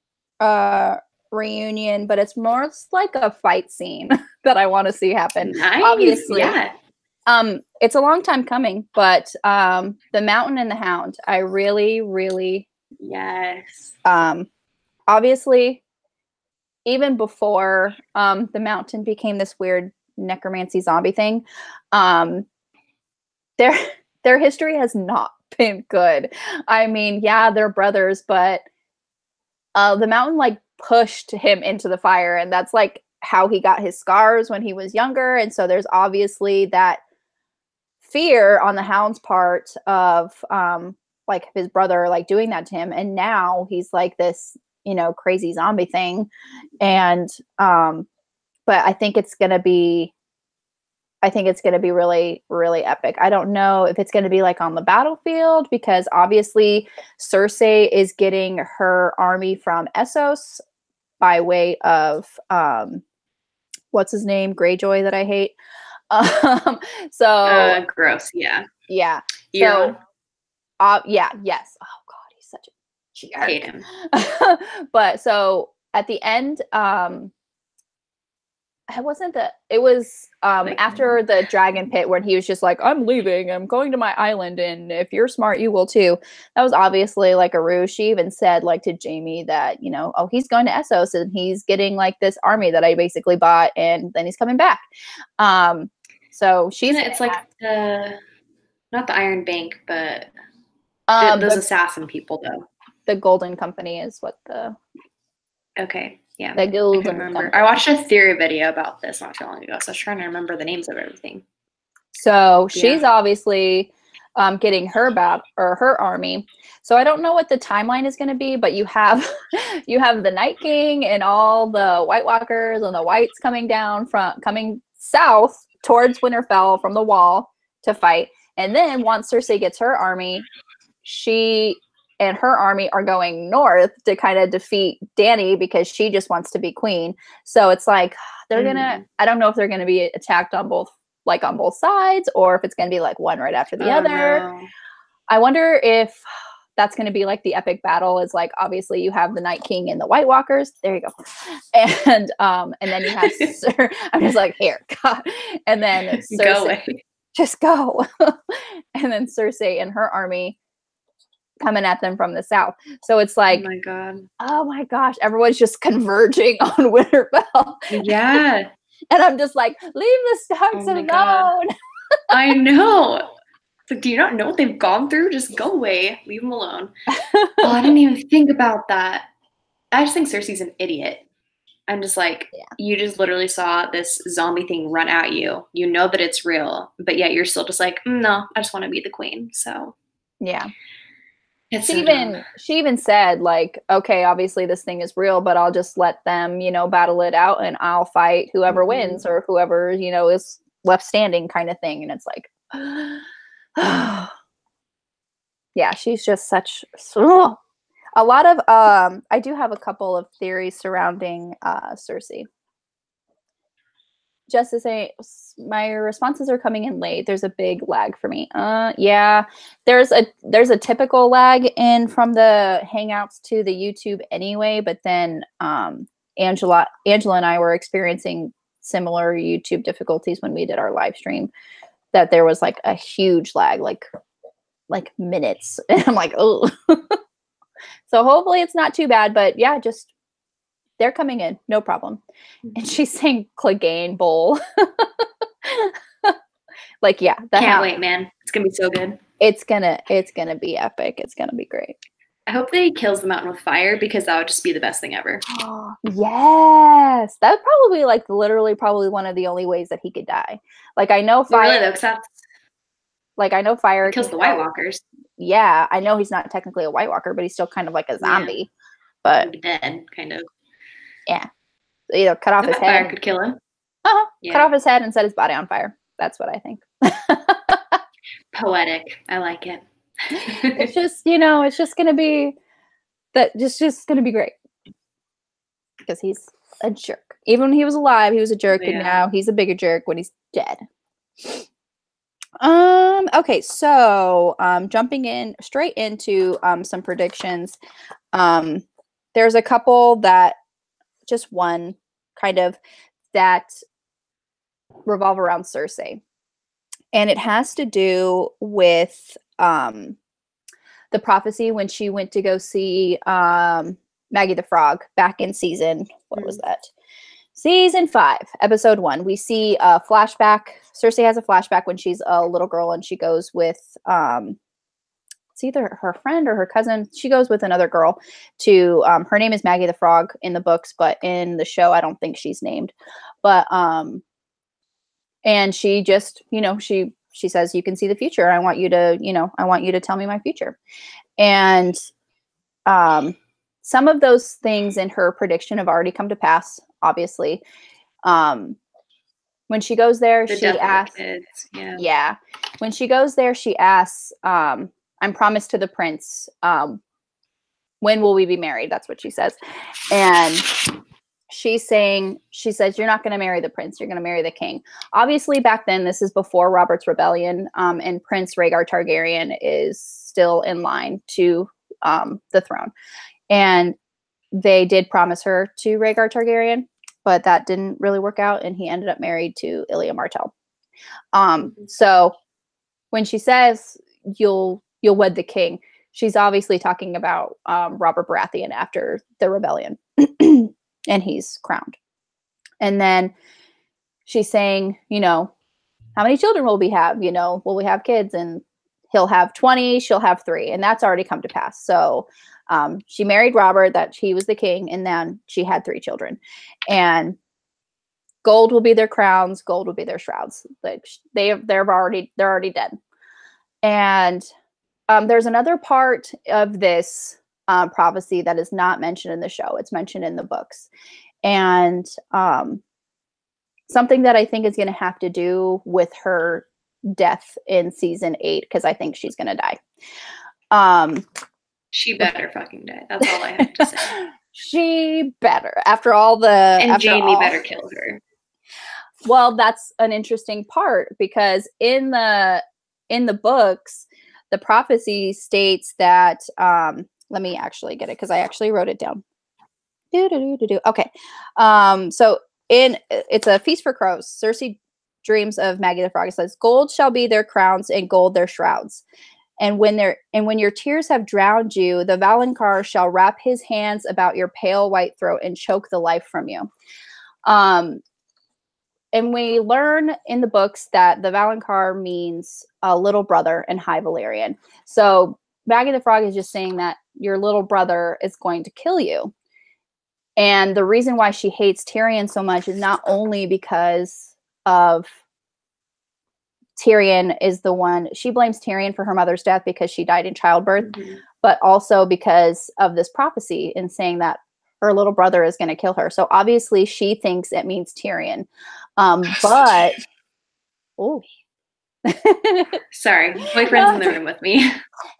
reunion, but it's more like a fight scene that I want to see happen. Nice. Obviously. Yeah. It's a long time coming, but the Mountain and the Hound, I really, really yes. Obviously, even before the Mountain became this weird necromancy zombie thing, their history has not been good. I mean, yeah, they're brothers, but the Mountain like pushed him into the fire, and that's like how he got his scars when he was younger. And so there's obviously that fear on the Hound's part of like his brother like doing that to him, and now he's like this, crazy zombie thing. And but I think it's gonna be really, really epic. I don't know if it's going to be like on the battlefield, because obviously Cersei is getting her army from Essos by way of what's his name, Greyjoy, that I hate. So gross. Yeah. Yeah. Euron. So yeah. Yes. Oh God, he's such a jerk. I hate him. But so at the end, it was after the dragon pit, when he was just like, I'm leaving, I'm going to my island, and if you're smart, you will too. That was obviously like a ruse. She even said like to Jaime that, oh, he's going to Essos and he's getting like this army that I basically bought, and then he's coming back. So it's like not the Iron Bank, but those assassin people though. The Golden Company is what okay. Yeah, the Golden I remember. Company. I watched a theory video about this not too long ago, so I was trying to remember the names of everything. So she's obviously getting her her army. So I don't know what the timeline is going to be, but you have the Night King and all the White Walkers and the Whites coming south towards Winterfell from the Wall to fight. And then once Cersei gets her army, she and her army are going north to kind of defeat Dany, because she just wants to be queen. So it's like they're gonna, I don't know if they're gonna be attacked on both sides, or if it's gonna be like one right after the other. No. I wonder if that's gonna be like the epic battle, is like, obviously you have the Night King and the White Walkers. There you go. And then you have I'm just like, here, God. And then Cersei. Go away. just go. And then Cersei and her army coming at them from the south. So it's like, oh my God. Oh my gosh, everyone's just converging on Winterfell. Yeah. And I'm just like, leave the Starks Oh my alone. God. I know. It's like, do you not know what they've gone through? Just go away. Leave them alone. Oh, I didn't even think about that. I just think Cersei's an idiot. I'm just like, Yeah. you just literally saw this zombie thing run at you. You know that it's real, but yet you're still just like, no, I just want to be the queen. So Yeah. it's She so dumb. even said, like, okay, obviously this thing is real, but I'll just let them, battle it out, and I'll fight whoever wins or whoever, is left standing, kind of thing. And it's like, yeah, she's just such a lot of I do have a couple of theories surrounding Cersei. Just to say, my responses are coming in late. There's a big lag for me. Yeah, there's a typical lag in from the Hangouts to the YouTube anyway. But then Angela and I were experiencing similar YouTube difficulties when we did our live stream. That there was like a huge lag, like minutes, and I'm like, oh. So hopefully it's not too bad. But yeah, just they're coming in, no problem. And she's saying Clegane Bowl. Like, yeah. Can't wait, man. It's going to be so good. It's gonna be epic. It's gonna be great. I hope that he kills the mountain with fire, because that would just be the best thing ever. Yes. That would probably literally probably one of the only ways that he could die. Like, I know fire. Really though, because that's I know fire kills the White Walkers. Yeah, I know he's not technically a White Walker, but he's still kind of like a zombie. Yeah. But dead, kind of. Yeah. Either cut off his head. Fire could kill him. Yeah. Cut off his head and set his body on fire. That's what I think. Poetic. I like it. It's just, it's just gonna be just gonna be great. Because he's a jerk. Even when he was alive, he was a jerk, and now he's a bigger jerk when he's dead. Okay, so jumping in straight into some predictions. There's a couple that just one kind of that revolve around Cersei. And it has to do with the prophecy when she went to go see Maggie the Frog back in season, what was that? Season 5, episode 1. We see a flashback. Cersei has a flashback when she's a little girl, and she goes with it's either her friend or her cousin. She goes with another girl to her name is Maggie the Frog in the books, but in the show I don't think she's named. But and she just, she says, you can see the future. I want you to tell me my future. And some of those things in her prediction have already come to pass, obviously. When she goes there, she asks, yeah. When she goes there, she asks, I'm promised to the prince. When will we be married? That's what she says. And she says, you're not going to marry the prince. You're going to marry the king. Obviously, back then, this is before Robert's Rebellion, and Prince Rhaegar Targaryen is still in line to the throne. And they did promise her to Rhaegar Targaryen, but that didn't really work out, and he ended up married to Ilya Martell. So when she says you'll wed the king, she's obviously talking about Robert Baratheon after the rebellion. And he's crowned. And then she's saying, how many children will we have? Will we have kids? And he'll have 20, she'll have 3. And that's already come to pass. So she married Robert, that he was the king, and then she had 3 children. And gold will be their crowns, gold will be their shrouds. Like they're already dead. And there's another part of this prophecy that is not mentioned in the show. It's mentioned in the books. And something that I think is going to have to do with her death in season 8, because I think she's going to die. She better fucking die. That's all I have to say. She better. After Jaime better kill her. Well, that's an interesting part, because in the books, the prophecy states that let me actually get it, because I actually wrote it down. Okay. So it's a Feast for Crows. Cersei dreams of Maggie the Frog. It says, "Gold shall be their crowns and gold their shrouds. And when your tears have drowned you, the Valonqar shall wrap his hands about your pale white throat and choke the life from you." And we learn in the books that the Valonqar means a little brother in High Valyrian. So Maggie the Frog is just saying that your little brother is going to kill you. And the reason why she hates Tyrion so much is not only because of Tyrion is the one, she blames Tyrion for her mother's death because she died in childbirth, but also because of this prophecy in saying that her little brother is going to kill her. So obviously she thinks it means Tyrion. But oh, sorry, boyfriend's in the room with me.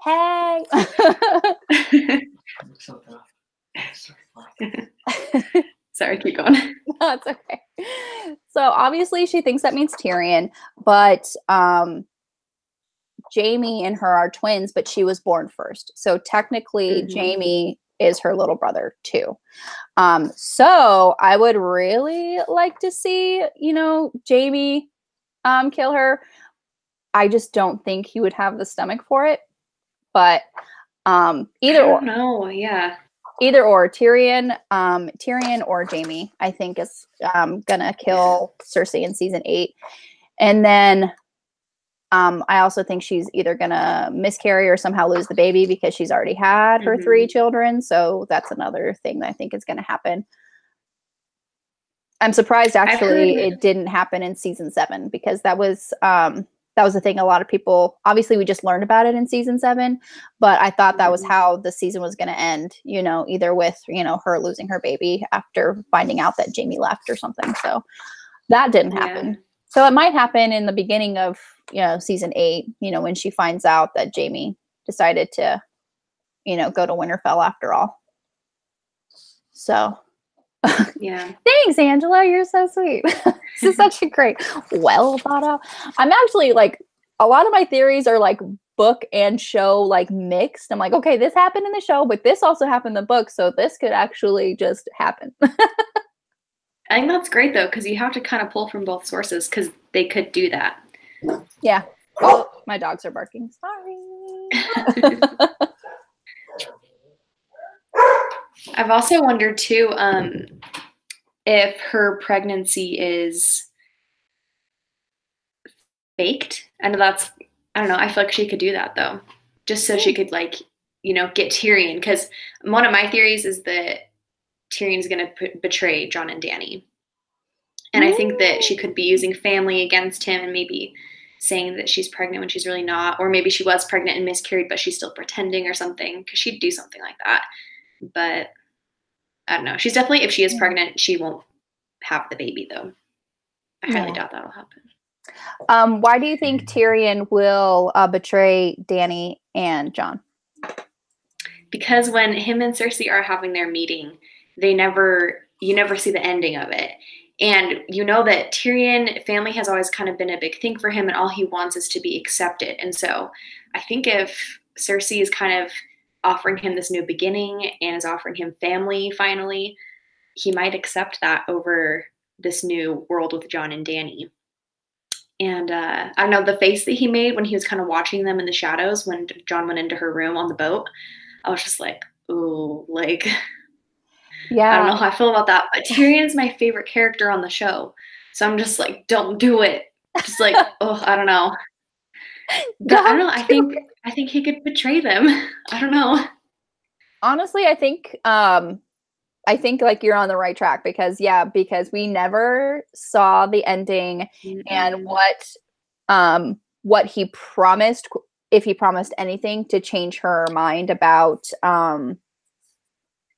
Hey. Sorry, keep going. No, it's okay. So obviously she thinks that means Tyrion, but Jaime and her are twins, but she was born first. So technically Jaime is her little brother too. So I would really like to see, Jaime kill her. I just don't think he would have the stomach for it. But either or. No, yeah. Either or, Tyrion or Jaime, I think is gonna kill Cersei in season 8, and then I also think she's either gonna miscarry or somehow lose the baby because she's already had her 3 children. So that's another thing that I think is gonna happen. I'm surprised actually it didn't happen in season 7 because that was the thing. A lot of people, obviously we just learned about it in season 7, but I thought that was how the season was going to end, either with, her losing her baby after finding out that Jaime left or something. So that didn't happen. Yeah. So it might happen in the beginning of, season 8, when she finds out that Jaime decided to, go to Winterfell after all. So yeah. Thanks, Angela. You're so sweet. This is such a great, well thought out. I'm actually a lot of my theories are book and show mixed. I'm like, okay, this happened in the show, but this also happened in the book. So this could actually just happen. I think that's great though, because you have to kind of pull from both sources because they could do that. Yeah. Oh, my dogs are barking. Sorry. I've also wondered too if her pregnancy is faked. I know I don't know. I feel like she could do that though, just so she could get Tyrion. Because one of my theories is that Tyrion's going to betray Jon and Dany. And I think that she could be using family against him and maybe saying that she's pregnant when she's really not. Or maybe she was pregnant and miscarried, but she's still pretending or something, because she'd do something like that. But I don't know. She's definitely, if she is pregnant, she won't have the baby though. I highly doubt that'll happen. Why do you think Tyrion will betray Dany and Jon? Because when him and Cersei are having their meeting, you never see the ending of it. And that Tyrion family has always kind of been a big thing for him, and all he wants is to be accepted. And so I think if Cersei is kind of offering him this new beginning and is offering him family finally, he might accept that over this new world with Jon and Dany. And I don't know, the face that he made when he was kind of watching them in the shadows when Jon went into her room on the boat, I was just like, ooh, yeah. I don't know how I feel about that. But Tyrion's my favorite character on the show. So I'm just like, don't do it. Just oh, I don't know. But I don't know. I think he could betray them. I don't know. Honestly, I think you're on the right track because we never saw the ending and what he promised, if he promised anything to change her mind about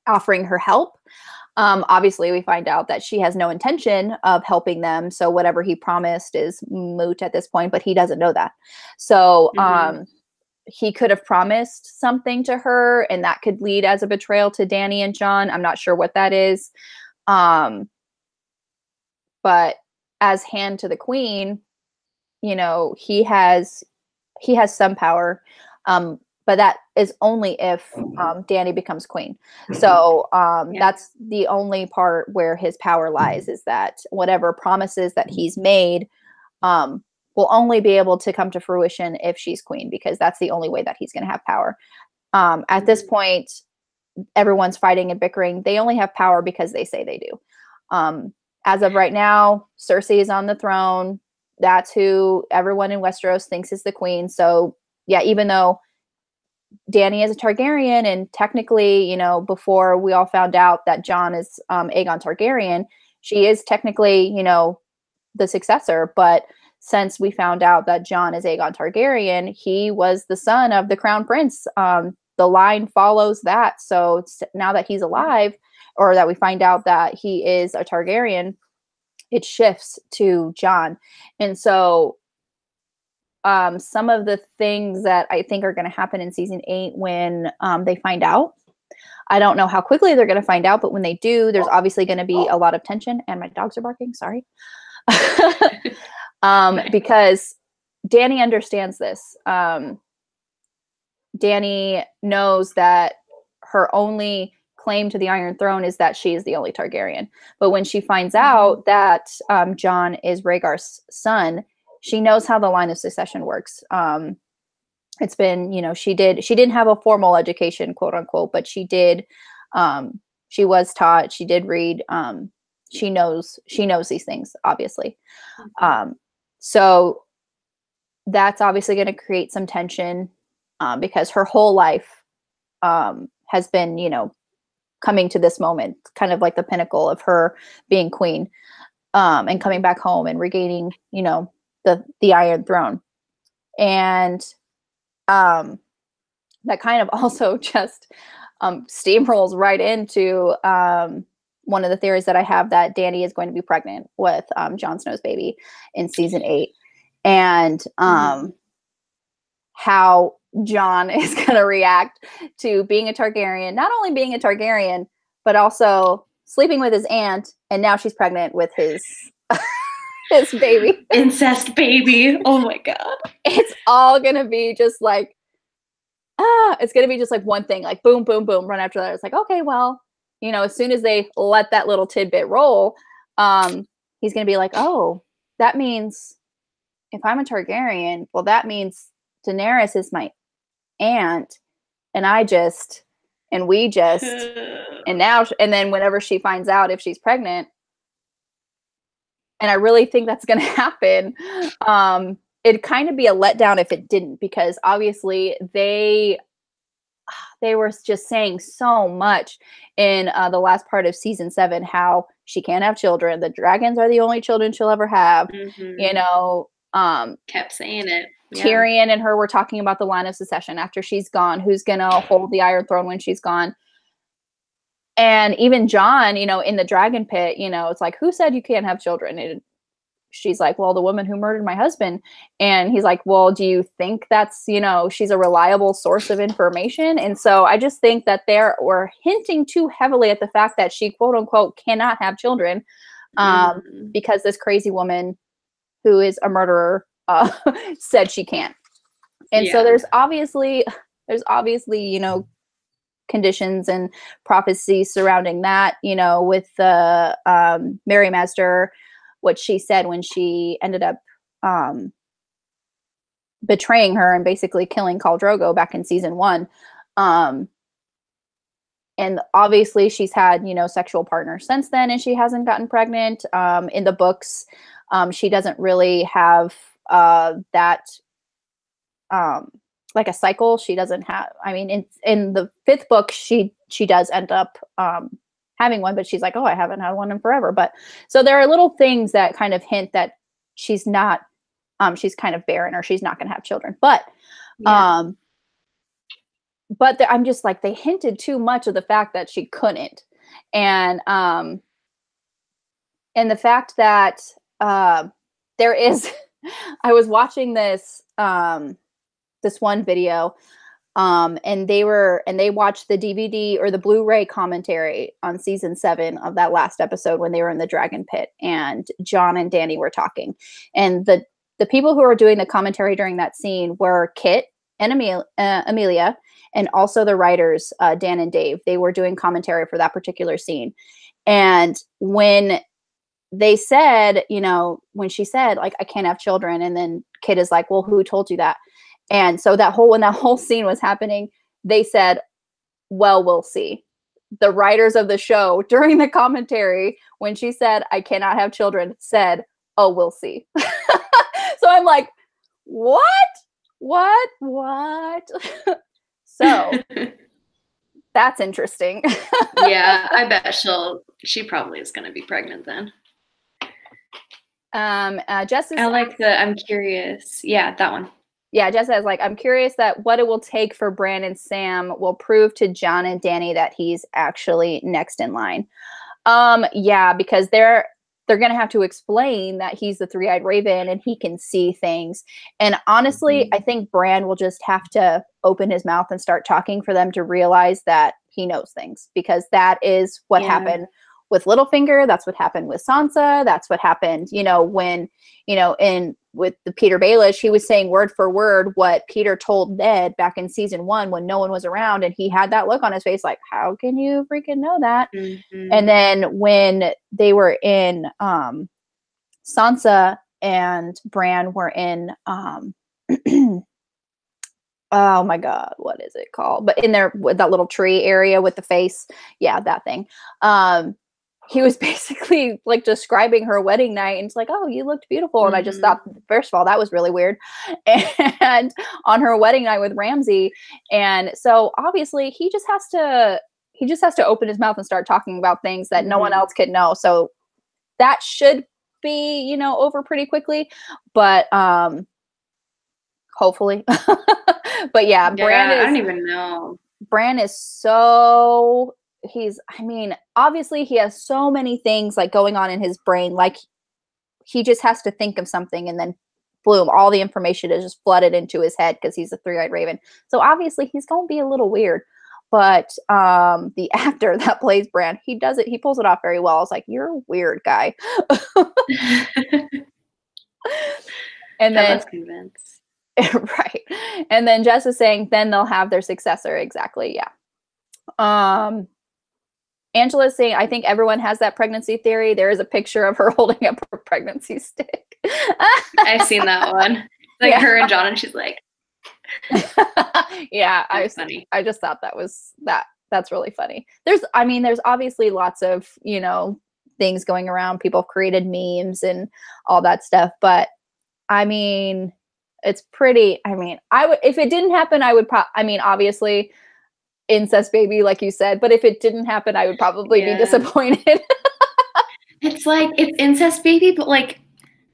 offering her help. Obviously we find out that she has no intention of helping them. So whatever he promised is moot at this point, but he doesn't know that. So, he could have promised something to her and that could lead as a betrayal to Dany and Jon. I'm not sure what that is. But as hand to the queen, he has some power. But that is only if Dany becomes queen. So that's the only part where his power lies, is that whatever promises that he's made will only be able to come to fruition if she's queen, because that's the only way that he's going to have power. At this point, everyone's fighting and bickering. They only have power because they say they do. As of right now, Cersei is on the throne. That's who everyone in Westeros thinks is the queen. So yeah, even though Dany is a Targaryen, and technically, you know, before we all found out that Jon is Aegon Targaryen, she is technically, you know, the successor. But since we found out that Jon is Aegon Targaryen, he was the son of the crown prince. The line follows that. So now that he's alive, or that we find out that he is a Targaryen, it shifts to Jon. And so some of the things that I think are going to happen in season 8 when they find out, I don't know how quickly they're going to find out, but when they do, there's obviously going to be a lot of tension. And my dogs are barking, sorry. Because Dany understands this. Dany knows that her only claim to the Iron Throne is that she is the only Targaryen. But when she finds out that Jon is Rhaegar's son, she knows how the line of succession works. It's been, you know, she didn't have a formal education, quote unquote, but she did. She was taught. She did read. She knows these things, obviously. So that's obviously going to create some tension because her whole life has been, you know, coming to this moment, kind of like the pinnacle of her being queen, and coming back home and regaining, you know, the Iron Throne. And that kind of also just steamrolls right into one of the theories that I have, that Dany is going to be pregnant with Jon Snow's baby in season 8. And how Jon is going to react to being a Targaryen, not only being a Targaryen, but also sleeping with his aunt, and now she's pregnant with his his baby. Incest baby. Oh my God. It's all going to be just like, it's going to be just like one thing, like boom, boom, boom, right after that. It's like, okay, well, you know, as soon as they let that little tidbit roll, he's going to be like, oh, that means if I'm a Targaryen, well, that means Daenerys is my aunt, and then whenever she finds out if she's pregnant, and I really think that's going to happen, it'd kind of be a letdown if it didn't, because obviously they were just saying so much in the last part of season 7, how she can't have children. The dragons are the only children she'll ever have. You know, kept saying it. Tyrion and her were talking about the line of succession after she's gone. Who's going to hold the Iron Throne when she's gone? And even Jon, you know, in the dragon pit, you know, it's like, who said you can't have children? And she's like, well, the woman who murdered my husband. And he's like, well, do you think that's, you know, she's a reliable source of information? And so I just think that we're hinting too heavily at the fact that she, quote unquote, cannot have children because this crazy woman who is a murderer said she can't. And so there's obviously, you know, conditions and prophecies surrounding that, you know, with the Mary Master, what she said when she ended up betraying her and basically killing Khal Drogo back in season 1. And obviously she's had, you know, sexual partners since then, and she hasn't gotten pregnant. In the books, she doesn't really have that like a cycle. She doesn't have, I mean, in the 5th book, she does end up having one, but she's like, oh, I haven't had one in forever. But so there are little things that kind of hint that she's not, she's kind of barren, or she's not going to have children. But I'm just like, they hinted too much of the fact that she couldn't. And the fact that there is, I was watching this one video, and they watched the DVD or the Blu-ray commentary on season 7 of that last episode when they were in the dragon pit, and Jon and Dany were talking, and the people who were doing the commentary during that scene were Kit and Amelia, and also the writers Dan and Dave. They were doing commentary for that particular scene, and when they said, you know, when she said like, I can't have children. And then Kit is like, well, who told you that? And so when that whole scene was happening, they said, well, we'll see. The writers of the show during the commentary, when she said, I cannot have children, said, oh, we'll see. So I'm like, what? So that's interesting. Yeah, I bet she probably is going to be pregnant then. Jess is, I'm curious. Yeah, that one. Yeah, Jess says, like, I'm curious that what it will take for Bran and Sam will prove to Jon and Dany that he's actually next in line. Yeah, because they're going to have to explain that he's the three-eyed raven and he can see things. And honestly, I think Bran will just have to open his mouth and start talking for them to realize that he knows things, because that is what happened with Littlefinger. That's what happened with Sansa. That's what happened, you know, when, you know, with the Peter Baelish, he was saying word for word what Peter told Ned back in season 1 when no one was around. And he had that look on his face like, how can you freaking know that? Mm-hmm. And then when they were in Sansa and Bran were in oh my God, what is it called? But in there with that little tree area with the face. Yeah, that thing. He was basically like describing her wedding night, and it's like, oh, you looked beautiful. And I just thought, first of all, that was really weird. And on her wedding night with Ramsay. And so obviously he just has to open his mouth and start talking about things that no one else could know. So that should be, you know, over pretty quickly, but hopefully. But yeah, Bran I don't even know. Bran is so, obviously he has so many things like going on in his brain. Like he just has to think of something and then boom, all the information is just flooded into his head because he's a three-eyed raven. So obviously he's going to be a little weird, but the actor that plays Bran, he pulls it off very well. It's like, you're a weird guy. And then I was convinced. Right. And then Jess is saying then they'll have their successor. Exactly. Yeah. Angela's saying, I think everyone has that pregnancy theory. There is a picture of her holding up her pregnancy stick. I've seen that one. Like her and Jon, and she's like, yeah, funny. I just thought that's really funny. There's obviously lots of, you know, things going around. People have created memes and all that stuff. But I mean, it's pretty, if it didn't happen, I would obviously incest baby, like you said, but if it didn't happen, I would probably be disappointed. It's like, it's incest baby, but like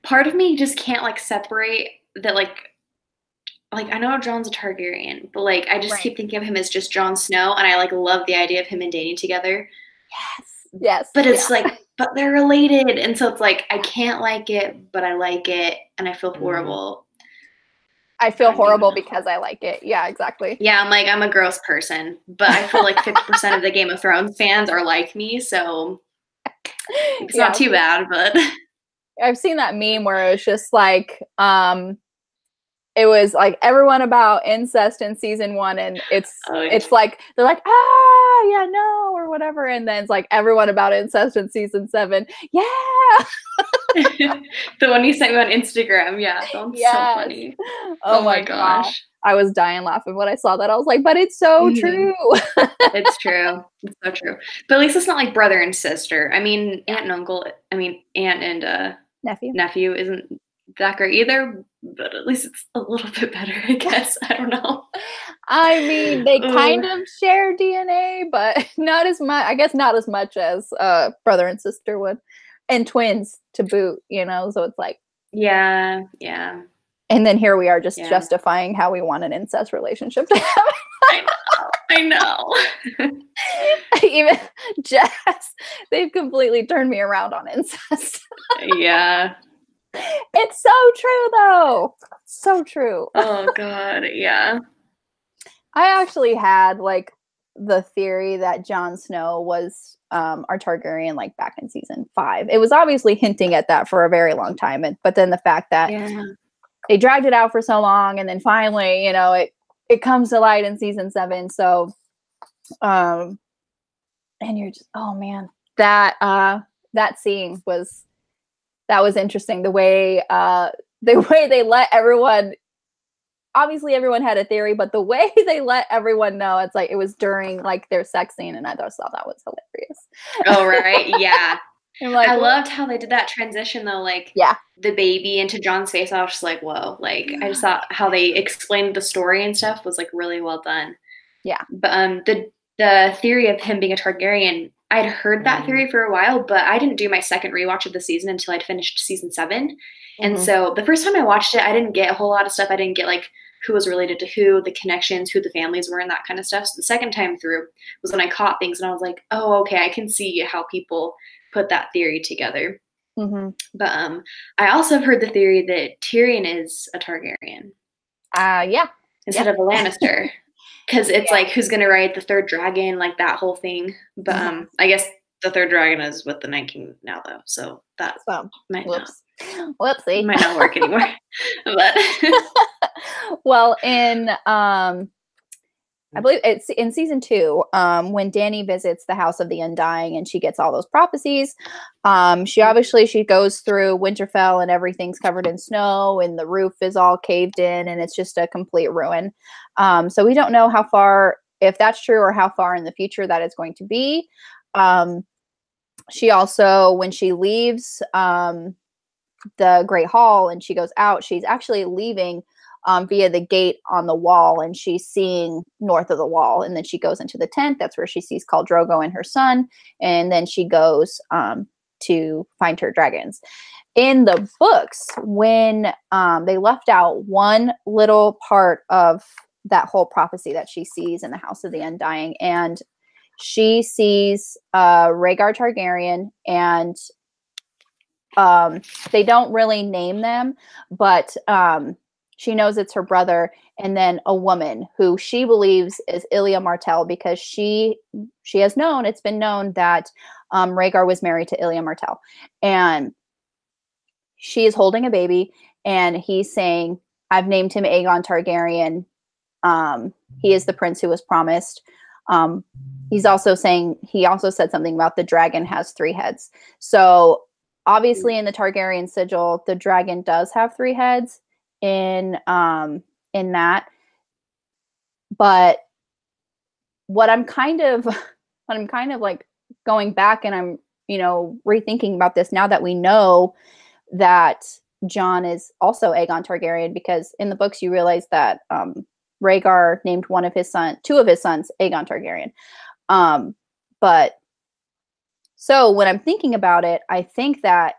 part of me just can't like separate that, like I know Jon's a Targaryen, but like I just keep thinking of him as just Jon Snow, and I like love the idea of him and Dany together. Yes. But it's like, but they're related, and so it's like I can't like it, but I like it, and I feel horrible. I feel horrible because I like it. Yeah, exactly. Yeah, I'm a gross person, but I feel like 50% of the Game of Thrones fans are like me, so it's not too bad, but I've seen that meme where it was just like, it was like everyone about incest in season 1, and it's like they're like, yeah, no, or whatever, and then it's like everyone about incest in season 7. Yeah. The one you sent me on Instagram, that's so funny. Oh my gosh. I was dying laughing when I saw that. I was like, but it's so true. It's true. It's so true. But at least it's not like brother and sister. I mean, aunt and uncle, aunt and nephew isn't that great either, but at least it's a little bit better, I guess. I don't know. I mean, they kind of share DNA, but not as much. I guess not as much as brother and sister would, and twins to boot. You know, so it's like, yeah. And then here we are just justifying how we want an incest relationship to happen. I know. Even Jess, they've completely turned me around on incest. Yeah. It's so true, though. So true. Oh, God. Yeah. I actually had like the theory that Jon Snow was our Targaryen like back in season 5. It was obviously hinting at that for a very long time. But then the fact that they dragged it out for so long, and then finally, you know, it comes to light in season 7. So, and you're just, oh man, that scene was that was interesting. The way they let everyone, obviously everyone had a theory, but the way they let everyone know, it's like it was during like their sex scene, and I just thought that was hilarious. Oh, right. Yeah. I'm like, I what? loved how they did that transition though, like Yeah. the baby into John's face. I was just like, whoa. Like I just thought how they explained the story and stuff was like really well done. Yeah. But the theory of him being a Targaryen, I'd heard that theory for a while, but I didn't do my second rewatch of the season until I'd finished season 7. And Mm-hmm. so the first time I watched it, I didn't get a whole lot of stuff. I didn't get like who was related to who, the connections, who the families were, and that kind of stuff. So the second time through was when I caught things, and I was like, oh, okay, I can see how people put that theory together. Mm-hmm. But I also have heard the theory that Tyrion is a Targaryen Yeah. instead of a Lannister. Because it's Yeah. like, who's going to ride the third dragon, like that whole thing. But Mm-hmm. I guess the third dragon is with the Night King now, though. So that So, might whoopsie. not work anymore. But Well, in I believe it's in season 2, when Dany visits the House of the Undying and she gets all those prophecies. She goes through Winterfell and everything's covered in snow and the roof is all caved in and it's just a complete ruin. So we don't know how far, if that's true, or how far in the future that is going to be. She also, when she leaves the Great Hall and she goes out, she's actually leaving via the gate on the wall, and she's seeing north of the wall. And then she goes into the tent. That's where she sees Khal Drogo and her son. And then she goes to find her dragons. In the books, when they left out one little part of that whole prophecy that she sees in the House of the Undying, and she sees Rhaegar Targaryen, and they don't really name them, but she knows it's her brother, and then a woman who she believes is Ilya Martell, because she has known, it's been known that Rhaegar was married to Ilya Martell, and she is holding a baby, and he's saying, I've named him Aegon Targaryen. He is the prince who was promised. He's also saying, he also said something about the dragon has 3 heads. So obviously in the Targaryen sigil, the dragon does have 3 heads in that. But what I'm kind of like going back, and I'm, rethinking about this now that we know that Jon is also Aegon Targaryen, because in the books you realize that Rhaegar named two of his sons Aegon Targaryen. But so when I'm thinking about it, I think that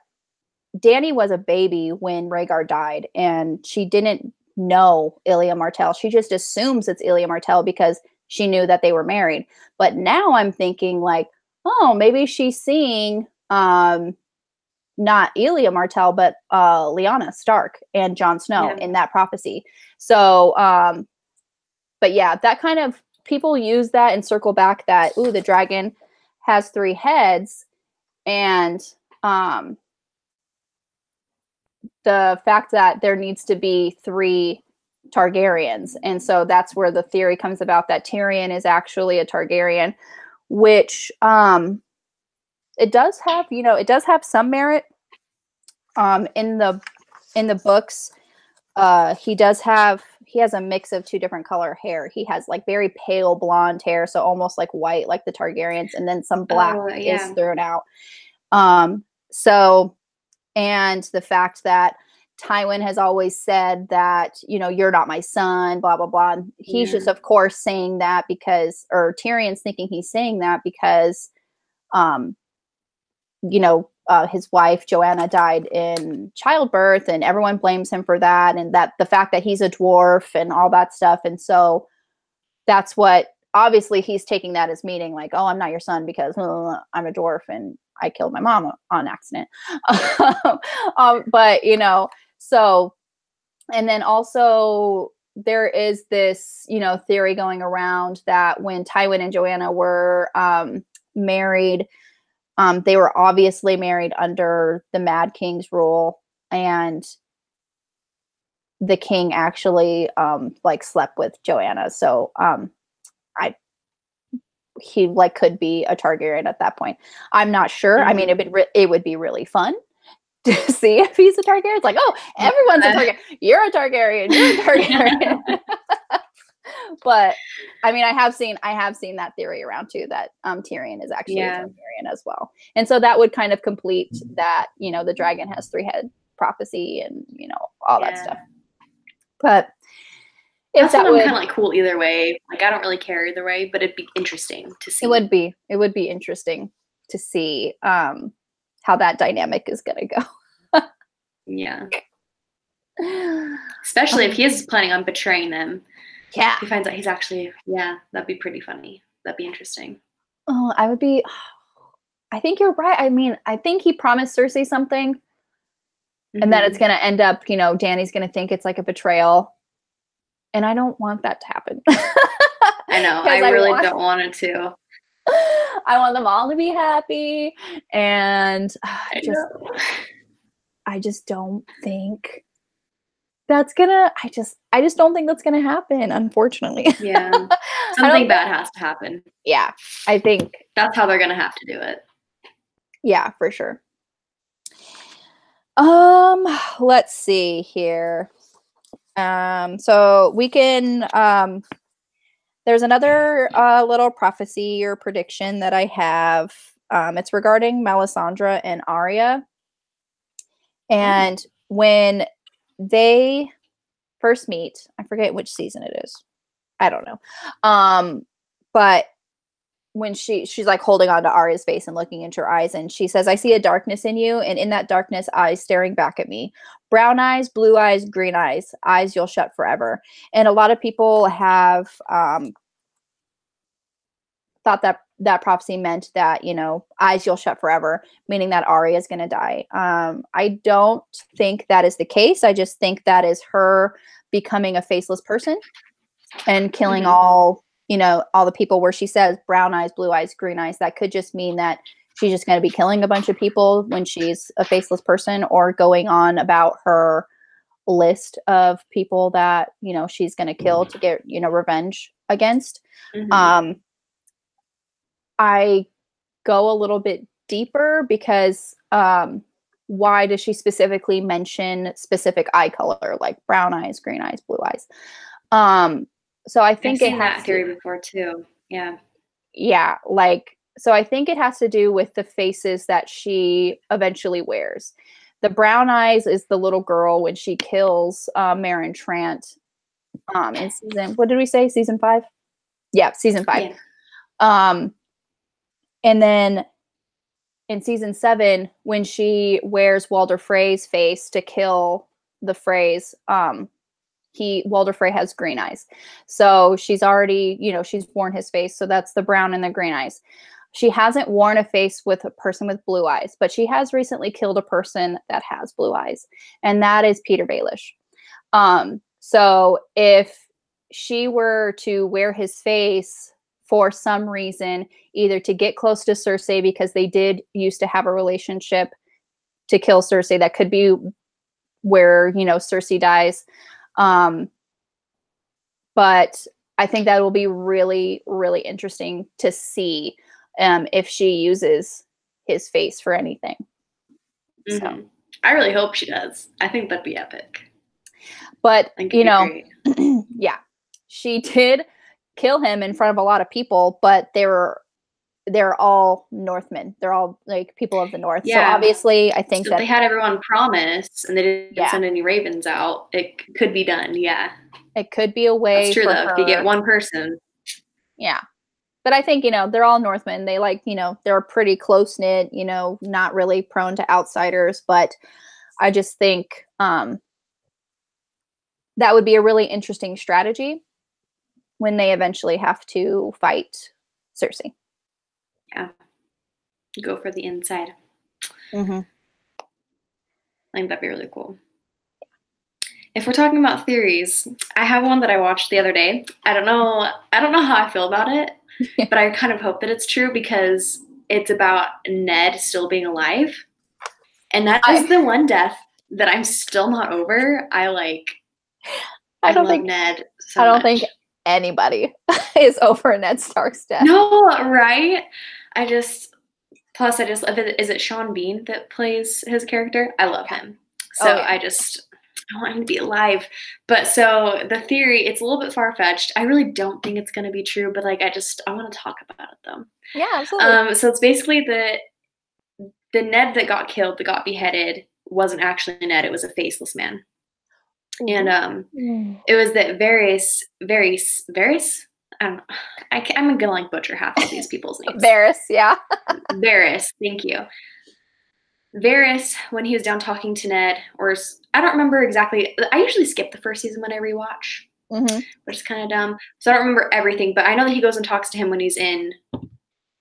Dany was a baby when Rhaegar died, and she didn't know Ilya Martell. She just assumes it's Ilya Martell because she knew that they were married. But now I'm thinking like, oh, maybe she's seeing not Ilya Martell, but Lyanna Stark and Jon Snow in that prophecy. So, but yeah, that kind of, people use that and circle back that, ooh, the dragon has 3 heads, and the fact that there needs to be 3 Targaryens. And so that's where the theory comes about that Tyrion is actually a Targaryen, which it does have some merit. In the books, he has a mix of 2 different color hair. He has like very pale blonde hair, so almost like white, like the Targaryens, and then some black is thrown out. So, and the fact that Tywin has always said that, you're not my son, blah, blah, blah. And he's just, of course, saying that because, or Tyrion's thinking he's saying that because, his wife Joanna died in childbirth, and everyone blames him for that, and that the fact that he's a dwarf and all that stuff. And so that's what, obviously he's taking that as meaning like, oh, I'm not your son because I'm a dwarf and I killed my mom on accident. But so, and then also there is this theory going around that when Tywin and Joanna were married, they were obviously married under the Mad King's rule, and the king actually slept with Joanna. So he could be a Targaryen at that point. I'm not sure. I mean, it would be really fun to see if he's a Targaryen. It's like, oh, everyone's a Targaryen. You're a Targaryen. You're a Targaryen. But I mean, I have seen that theory around too, that Tyrion is actually a Targaryen as well. And so that would kind of complete that, you know, the dragon has 3-head prophecy and, you know, all that stuff. But if that's what I'm kind of like cool either way. Like, I don't really care either way, but it'd be interesting to see. It would be interesting to see how that dynamic is going to go. Yeah. Especially if he is planning on betraying them. Yeah. He finds out he's actually, that'd be pretty funny. That'd be interesting. Oh, I think you're right. I mean, I think he promised Cersei something, and then it's going to end up, you know, Dany's going to think it's like a betrayal. And I don't want that to happen. I know. I really don't want it to. I want them all to be happy. And I just don't think that's gonna, I just don't think that's gonna happen, unfortunately. Yeah. Something bad has to happen. Yeah. I think that's how they're gonna have to do it. Yeah, for sure. Let's see here. So we can there's another little prophecy or prediction that I have. It's regarding Melisandre and Arya. And when they first meet, I forget which season it is. I don't know. But when she's like holding on to Arya's face and looking into her eyes, and she says, I see a darkness in you, and in that darkness, eyes staring back at me. Brown eyes, blue eyes, green eyes, eyes you'll shut forever. And a lot of people have thought that that prophecy meant that, you know, eyes you'll shut forever, meaning that Arya is going to die. I don't think that is the case. I just think that is her becoming a faceless person and killing all, you know, all the people where she says brown eyes, blue eyes, green eyes. That could just mean that she's just going to be killing a bunch of people when she's a faceless person, or going on about her list of people that, you know, she's going to kill to get, you know, revenge against. I go a little bit deeper because why does she specifically mention specific eye color, like brown eyes, green eyes, blue eyes? So I think I've seen that theory before too. Yeah. Yeah. Like, so I think it has to do with the faces that she eventually wears. The brown eyes is the little girl when she kills Meryn Trant in season, what did we say? Season 5? Yeah, season 5. Yeah. And then in season 7, when she wears Walder Frey's face to kill the Freys, Walder Frey has green eyes. So she's already, you know, she's worn his face. So that's the brown and the green eyes. She hasn't worn a face with a person with blue eyes, but she has recently killed a person that has blue eyes. And that is Peter Baelish. So if she were to wear his face for some reason, either to get close to Cersei because they did used to have a relationship to kill Cersei, that could be where, you know, Cersei dies. But I think that will be really, really interesting to see if she uses his face for anything. So I really hope she does. I think that'd be epic. But, you know, yeah, she did kill him in front of a lot of people, but they're all Northmen. They're all like people of the North. Yeah. So obviously I think that they had everyone promise and they didn't send any ravens out. It could be done. Yeah. It could be a way. That's true though. If you get one person. Yeah. But I think, you know, they're all Northmen. They like, you know, they're pretty close knit, you know, not really prone to outsiders, but I just think that would be a really interesting strategy when they eventually have to fight Cersei. Yeah. Go for the inside. I think that'd be really cool. If we're talking about theories, I have one that I watched the other day. I don't know how I feel about it, but I kind of hope that it's true because it's about Ned still being alive. And that is the one death that I'm still not over. I love Ned so much. I don't think anybody is over Ned Stark's death. No, right? Plus, I just love it. Is it Sean Bean that plays his character? I love him. So Oh, yeah. I want him to be alive. But so the theory, it's a little bit far fetched. I really don't think it's going to be true, but like I want to talk about it though. Yeah, absolutely. So it's basically the Ned that got killed, that got beheaded, wasn't actually Ned. It was a faceless man, and Ooh. it was that Varys. I don't know. I'm gonna like butcher half of these people's names. Varys, yeah. Varys, thank you. Varys, when he was down talking to Ned, or I don't remember exactly. I usually skip the first season when I rewatch, which is kind of dumb. So I don't remember everything, but I know that he goes and talks to him when he's in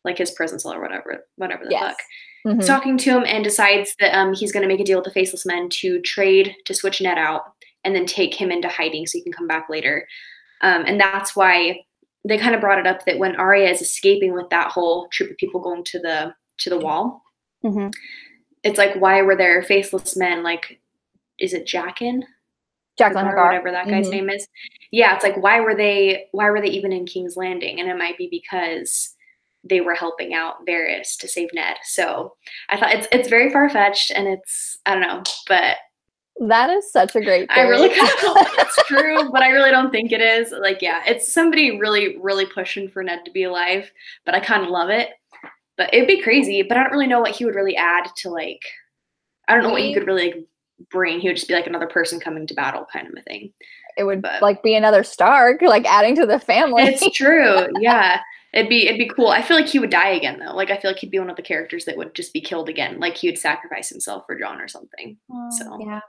like his prison cell or whatever the fuck. He's talking to him and decides that he's going to make a deal with the Faceless Men to trade to switch Ned out and then take him into hiding so he can come back later. And that's why they kind of brought it up that when Arya is escaping with that whole troop of people going to the wall, it's like, why were there Faceless Men? Like, is it Jaqen Hagar, whatever that guy's name is? Yeah, it's like, why were they even in King's Landing? And it might be because they were helping out Varys to save Ned. So I thought it's very far-fetched, and I don't know, but that is such a great theory. I really kind of hope it's true, but I really don't think it is. Like, yeah, it's somebody really, really pushing for Ned to be alive, but I kind of love it. But it'd be crazy, but I don't really know what he would really add to, like, I don't know what he could really like bring. He would just be like another person coming to battle kind of a thing. It would like be another Stark, like adding to the family. It's true. Yeah. It'd be cool. I feel like he would die again though. Like I feel like he'd be one of the characters that would just be killed again. Like he would sacrifice himself for Jon or something. So yeah.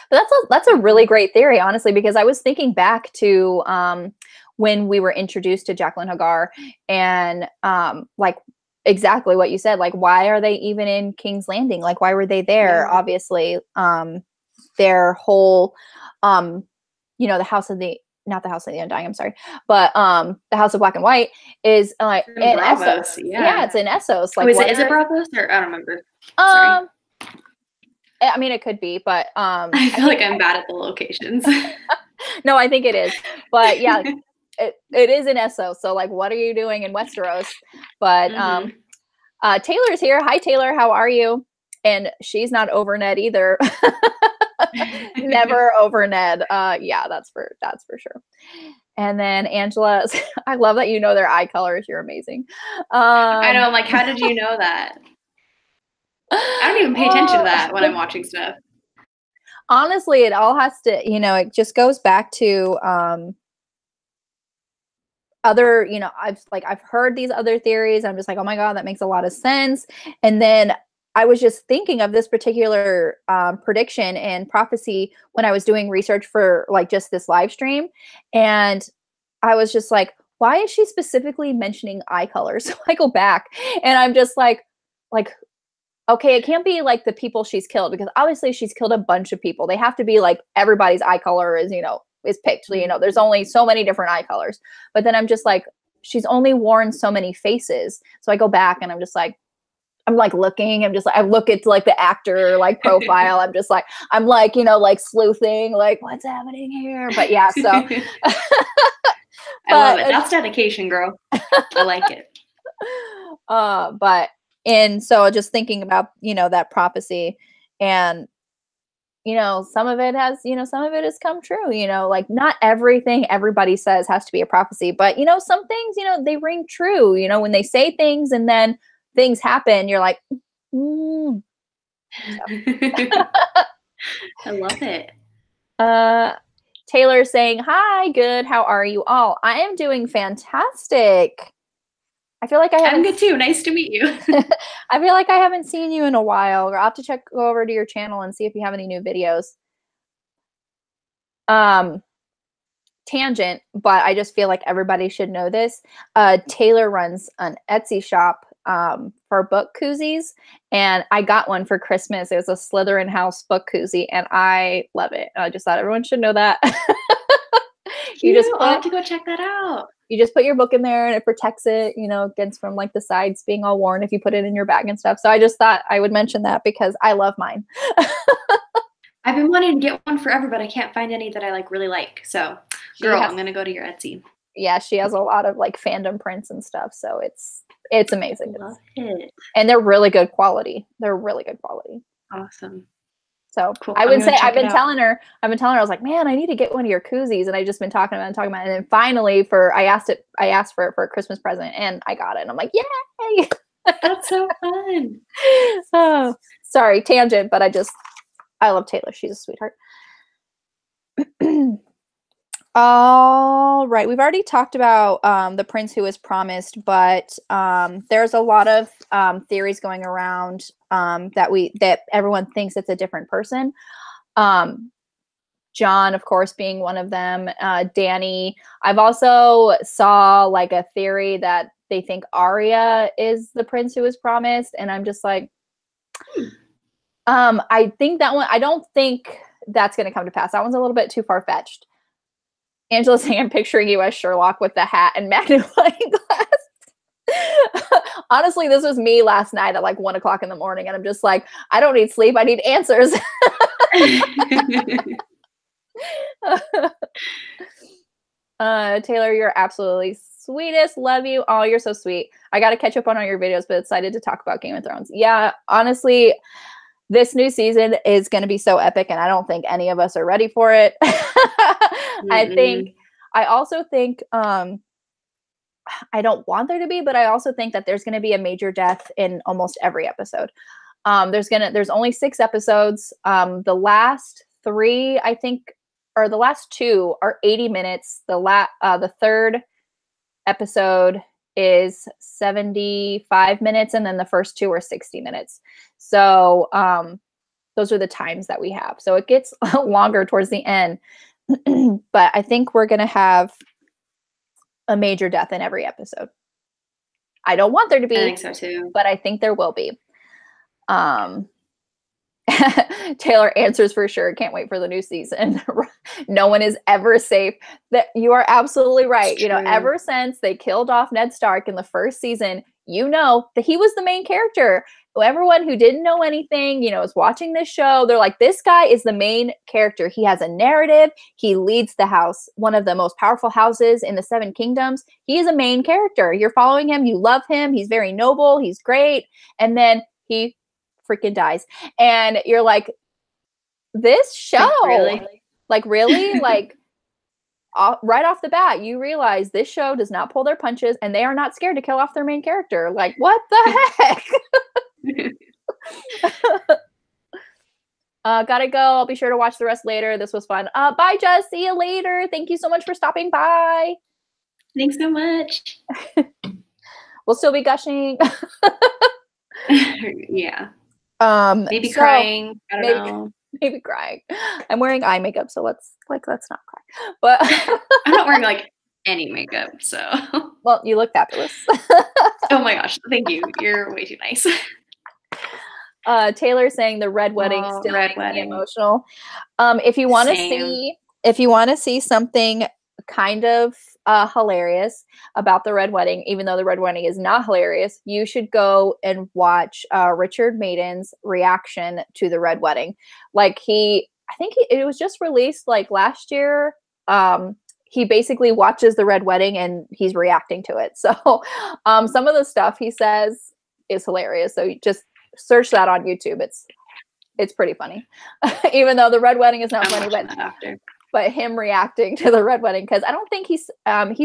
But that's a really great theory, honestly, because I was thinking back to when we were introduced to Jaqen Hagar and like exactly what you said. Like, why are they even in King's Landing? Like, why were they there? Yeah. Obviously, their whole, the House of the, not the House of the Undying, I'm sorry, but the House of Black and White is in Bravos. Essos. Yeah, it's in Essos. Like, is it Bravos or I don't remember. Sorry. I mean, it could be, but I feel like I'm bad at the locations. No, I think it is, but yeah, it is in Essos. So like, what are you doing in Westeros? But Taylor's here. Hi, Taylor. How are you? And she's not over Ned either. Never over Ned. Yeah, that's for sure. And then Angela, I love that you know their eye colors. You're amazing. I know. I'm like, how did you know that? I don't even pay attention to that when I'm watching stuff. Honestly, it all has to, it just goes back to other, I've heard these other theories. I'm just like, oh my God, that makes a lot of sense. And then I was just thinking of this particular prediction and prophecy when I was doing research for like just this live stream. And I was just like, why is she specifically mentioning eye colors? So I go back and I'm just like, okay, it can't be like the people she's killed, because obviously she's killed a bunch of people. They have to be like everybody's eye color is, is picked. There's only so many different eye colors. But then I'm just like, she's only worn so many faces. So I go back and I'm looking. I'm just like, I look at like the actor like profile. I'm like sleuthing, like what's happening here. But yeah, so I love it. That's dedication, girl. I like it. And so just thinking about, that prophecy and, some of it has come true, like not everything everybody says has to be a prophecy, but, some things, they ring true, when they say things and then things happen, you're like, So. I love it. Taylor saying, hi, good. How are you all? I am doing fantastic. I feel like I'm good too. Nice to meet you. I feel like I haven't seen you in a while. I'll have to go over to your channel and see if you have any new videos. Tangent, but I just feel like everybody should know this. Taylor runs an Etsy shop for book koozies, and I got one for Christmas. It was a Slytherin House book koozie, and I love it. I just thought everyone should know that. I'll have to go check that out. You just put your book in there and it protects it, against from like the sides being all worn if you put it in your bag and stuff. So I just thought I would mention that because I love mine. I've been wanting to get one forever, but I can't find any that I really like. So girl, I'm going to go to your Etsy. Yeah, she has a lot of like fandom prints and stuff, so it's amazing. Love it. And they're really good quality. They're really good quality. Awesome. So Cool. I would say I've been it out. telling her, I was like, man, I need to get one of your koozies. And I just been talking about it. And then finally I asked for it for a Christmas present and I got it. And I'm like, yay. That's so fun. Oh, sorry, tangent, but I love Taylor. She's a sweetheart. All right. We've already talked about the prince who was promised, but there's a lot of theories going around that everyone thinks it's a different person. John, of course, being one of them. Danny. I've also saw like a theory that they think Arya is the prince who was promised, and I'm just like, I think that one. I don't think that's going to come to pass. That one's a little bit too far-fetched. Angela saying, I'm picturing you as Sherlock with the hat and magnifying glass. Honestly, this was me last night at like 1 o'clock in the morning. And I'm just like, I don't need sleep. I need answers. Taylor, you're absolutely sweetest. Love you. Oh, you're so sweet. I got to catch up on all your videos, but excited to talk about Game of Thrones. Yeah, honestly, this new season is going to be so epic, and I don't think any of us are ready for it. I also think, I don't want there to be, but I also think that there's going to be a major death in almost every episode. There's only 6 episodes. The last 3, I think, or the last 2 are 80 minutes. The third episode is 75 minutes, and then the first 2 are 60 minutes. So those are the times that we have. So it gets longer towards the end. But I think we're going to have a major death in every episode. I don't want there to be. I think so too. But I think there will be. Taylor answers for sure. Can't wait for the new season. No one is ever safe. That you are absolutely right. You know, ever since they killed off Ned Stark in the first season, you know that he was the main character. Everyone who didn't know anything, you know, is watching this show. They're like, this guy is the main character. He has a narrative. He leads the house, one of the most powerful houses in the 7 kingdoms. He is a main character. You're following him. You love him. He's very noble. He's great. And then he freaking dies. And you're like, this show, like really? Like right off the bat, you realize this show does not pull their punches and they are not scared to kill off their main character. Like, what the heck? Gotta go. I'll be sure to watch the rest later. This was fun. Bye, Jess. See you later. Thank you so much for stopping by. Thanks so much. We'll still be gushing. Yeah. Maybe crying. I don't know. Maybe crying. I'm wearing eye makeup, so let's not cry. But I'm not wearing like any makeup, so. Well, you look fabulous. Oh my gosh, thank you. You're way too nice. Taylor saying the red wedding still makes me emotional. If you want to see something kind of hilarious about the red wedding, even though the red wedding is not hilarious, you should go and watch Richard Maiden's reaction to the red wedding. Like it was just released like last year. He basically watches the red wedding and he's reacting to it. So some of the stuff he says is hilarious. So just search that on YouTube. It's pretty funny. Even though the red wedding is not funny, but him reacting to the red wedding, because I don't think he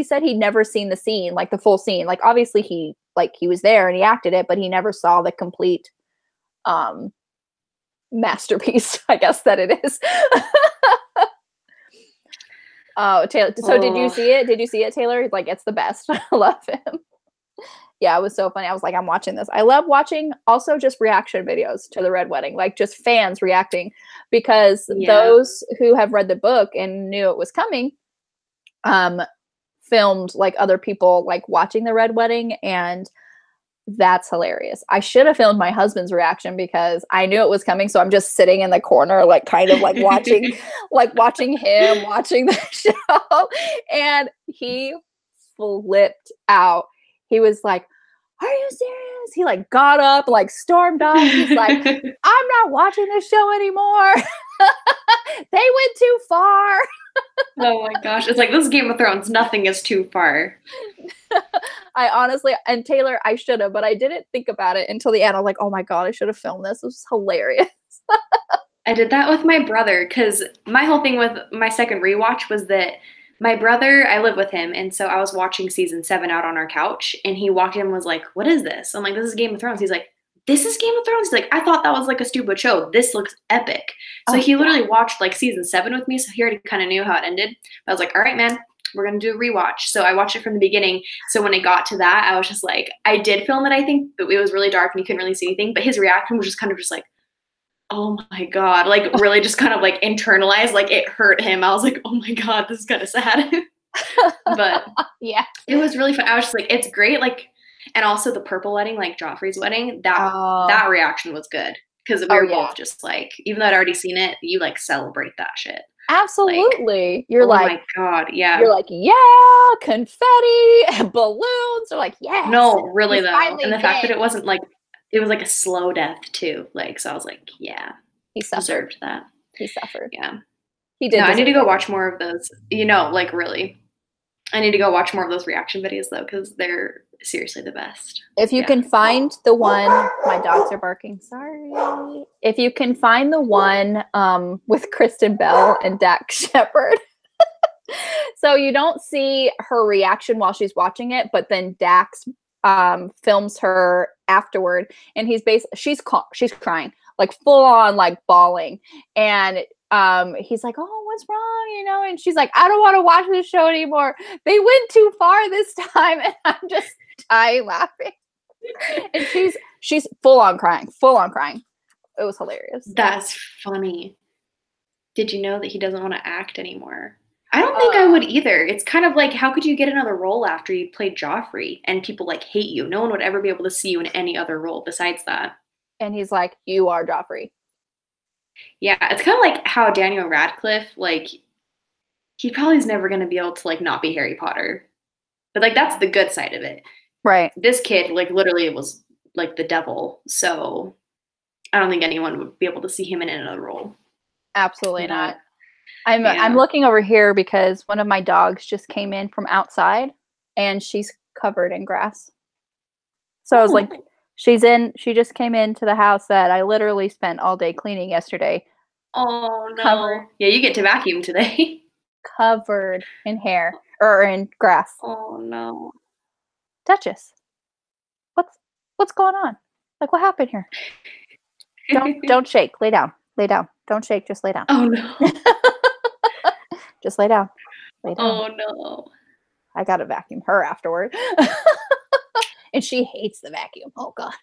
said he'd never seen the scene, like the full scene. Like obviously he was there and he acted it, but he never saw the complete masterpiece, I guess that it is. Oh, Taylor. So did you see it? Did you see it, Taylor? Like, it's the best. I love him. Yeah, it was so funny. I was like, I'm watching this. I love watching also just reaction videos to the red wedding, like just fans reacting, because those who have read the book and knew it was coming, filmed like other people like watching the red wedding, and that's hilarious. I should have filmed my husband's reaction because I knew it was coming. So I'm just sitting in the corner, like kind of like watching, him watching the show. And he flipped out. He was like, are you serious? He like got up, like stormed off. He's like, I'm not watching this show anymore. They went too far. Oh my gosh. It's like, this is Game of Thrones. Nothing is too far. I honestly, and Taylor, I should have, but I didn't think about it until the end. I was like, oh my God, I should have filmed this. It was hilarious. I did that with my brother because my whole thing with my second rewatch was that my brother, I live with him, and so I was watching season 7 out on our couch, and he walked in and was like, what is this? I'm like, this is Game of Thrones. He's like, this is Game of Thrones? He's like, I thought that was like a stupid show. This looks epic. So he literally watched like season 7 with me, so he already kind of knew how it ended. But I was like, all right, man, we're going to do a rewatch. So I watched it from the beginning. So when it got to that, I was just like, I did film it, I think, but it was really dark and you couldn't really see anything. But his reaction was just kind of just like, oh my God, like really just kind of like internalized, like it hurt him. I was like, oh my God, this is kind of sad. But yeah, it was really fun. I was just like, it's great. Like, and also the purple wedding, like Joffrey's wedding, that reaction was good. Because we were both just like, even though I'd already seen it, you like celebrate that shit. Absolutely. Like, you're like, oh my God, yeah. You're like, yeah, confetti, balloons. They're like, yes. No, really though. And the fact that it wasn't like, it was like a slow death too. Like, so I was like, yeah, he deserved that. He suffered. Yeah. He did. No, I need to go watch more of those. You know, like really. I need to go watch more of those reaction videos though, because they're seriously the best. If you can find the one, my dogs are barking. Sorry. If you can find the one with Kristen Bell and Dax Shepard. So you don't see her reaction while she's watching it, but then Dax films her afterward, and she's crying, like full on, like bawling, and he's like, oh, what's wrong, you know? And she's like, I don't want to watch this show anymore. They went too far this time. And I'm just dying laughing. And she's full on crying. It was hilarious. That's funny. Did you know that he doesn't want to act anymore? I don't think I would either. It's kind of like, how could you get another role after you played Joffrey and people like hate you? No one would ever be able to see you in any other role besides that. And he's like, you are Joffrey. Yeah, it's kind of like how Daniel Radcliffe, like, he probably is never going to be able to, like, not be Harry Potter. But, like, that's the good side of it. Right. This kid, like, literally was, like, the devil. So I don't think anyone would be able to see him in another role. Absolutely not. I'm looking over here because one of my dogs just came in from outside, and she's covered in grass. So I was like, she just came into the house that I literally spent all day cleaning yesterday. Oh, no. Yeah, you get to vacuum today. Covered in hair or in grass. Oh, no. Duchess, what's going on? Like, what happened here? Don't shake. Lay down. Don't shake. Just lay down. Oh, no. Just lay down. Oh, no. I got to vacuum her afterward. And she hates the vacuum. Oh, God.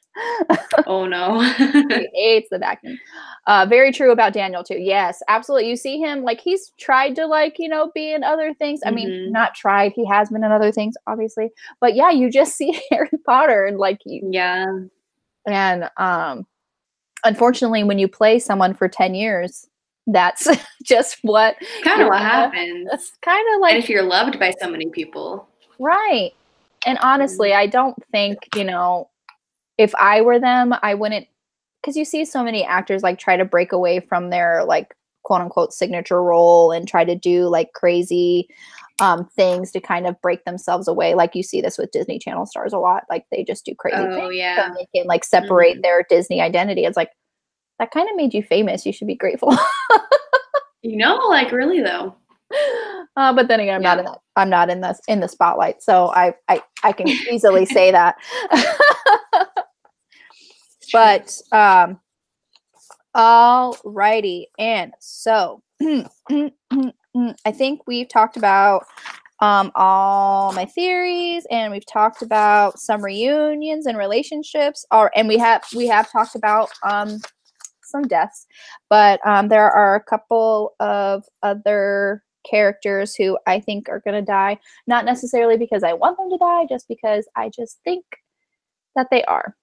Oh, no. She hates the vacuum. Very true about Daniel, too. Yes, absolutely. You see him, like, he's tried to, like, you know, be in other things. I mean, not tried. He has been in other things, obviously. But, yeah, you just see Harry Potter. And, like, yeah. And unfortunately, when you play someone for 10 years, that's just what kind of what happens. That's kind of like, and if you're loved by so many people, right? And honestly, I don't think, you know, if I were them, I wouldn't, because you see so many actors like try to break away from their like quote unquote signature role and try to do like crazy things to kind of break themselves away. Like you see this with Disney Channel stars a lot. Like they just do crazy things. Yeah. So they can like separate their Disney identity. It's like, that kind of made you famous. You should be grateful. You know, like really though. But then again, I'm not in the spotlight, so I can easily say that. But alrighty, and so I think we've talked about all my theories, and we've talked about some reunions and relationships, and we have talked about some deaths, but there are a couple of other characters who I think are going to die, not necessarily because I want them to die, just because I just think that they are.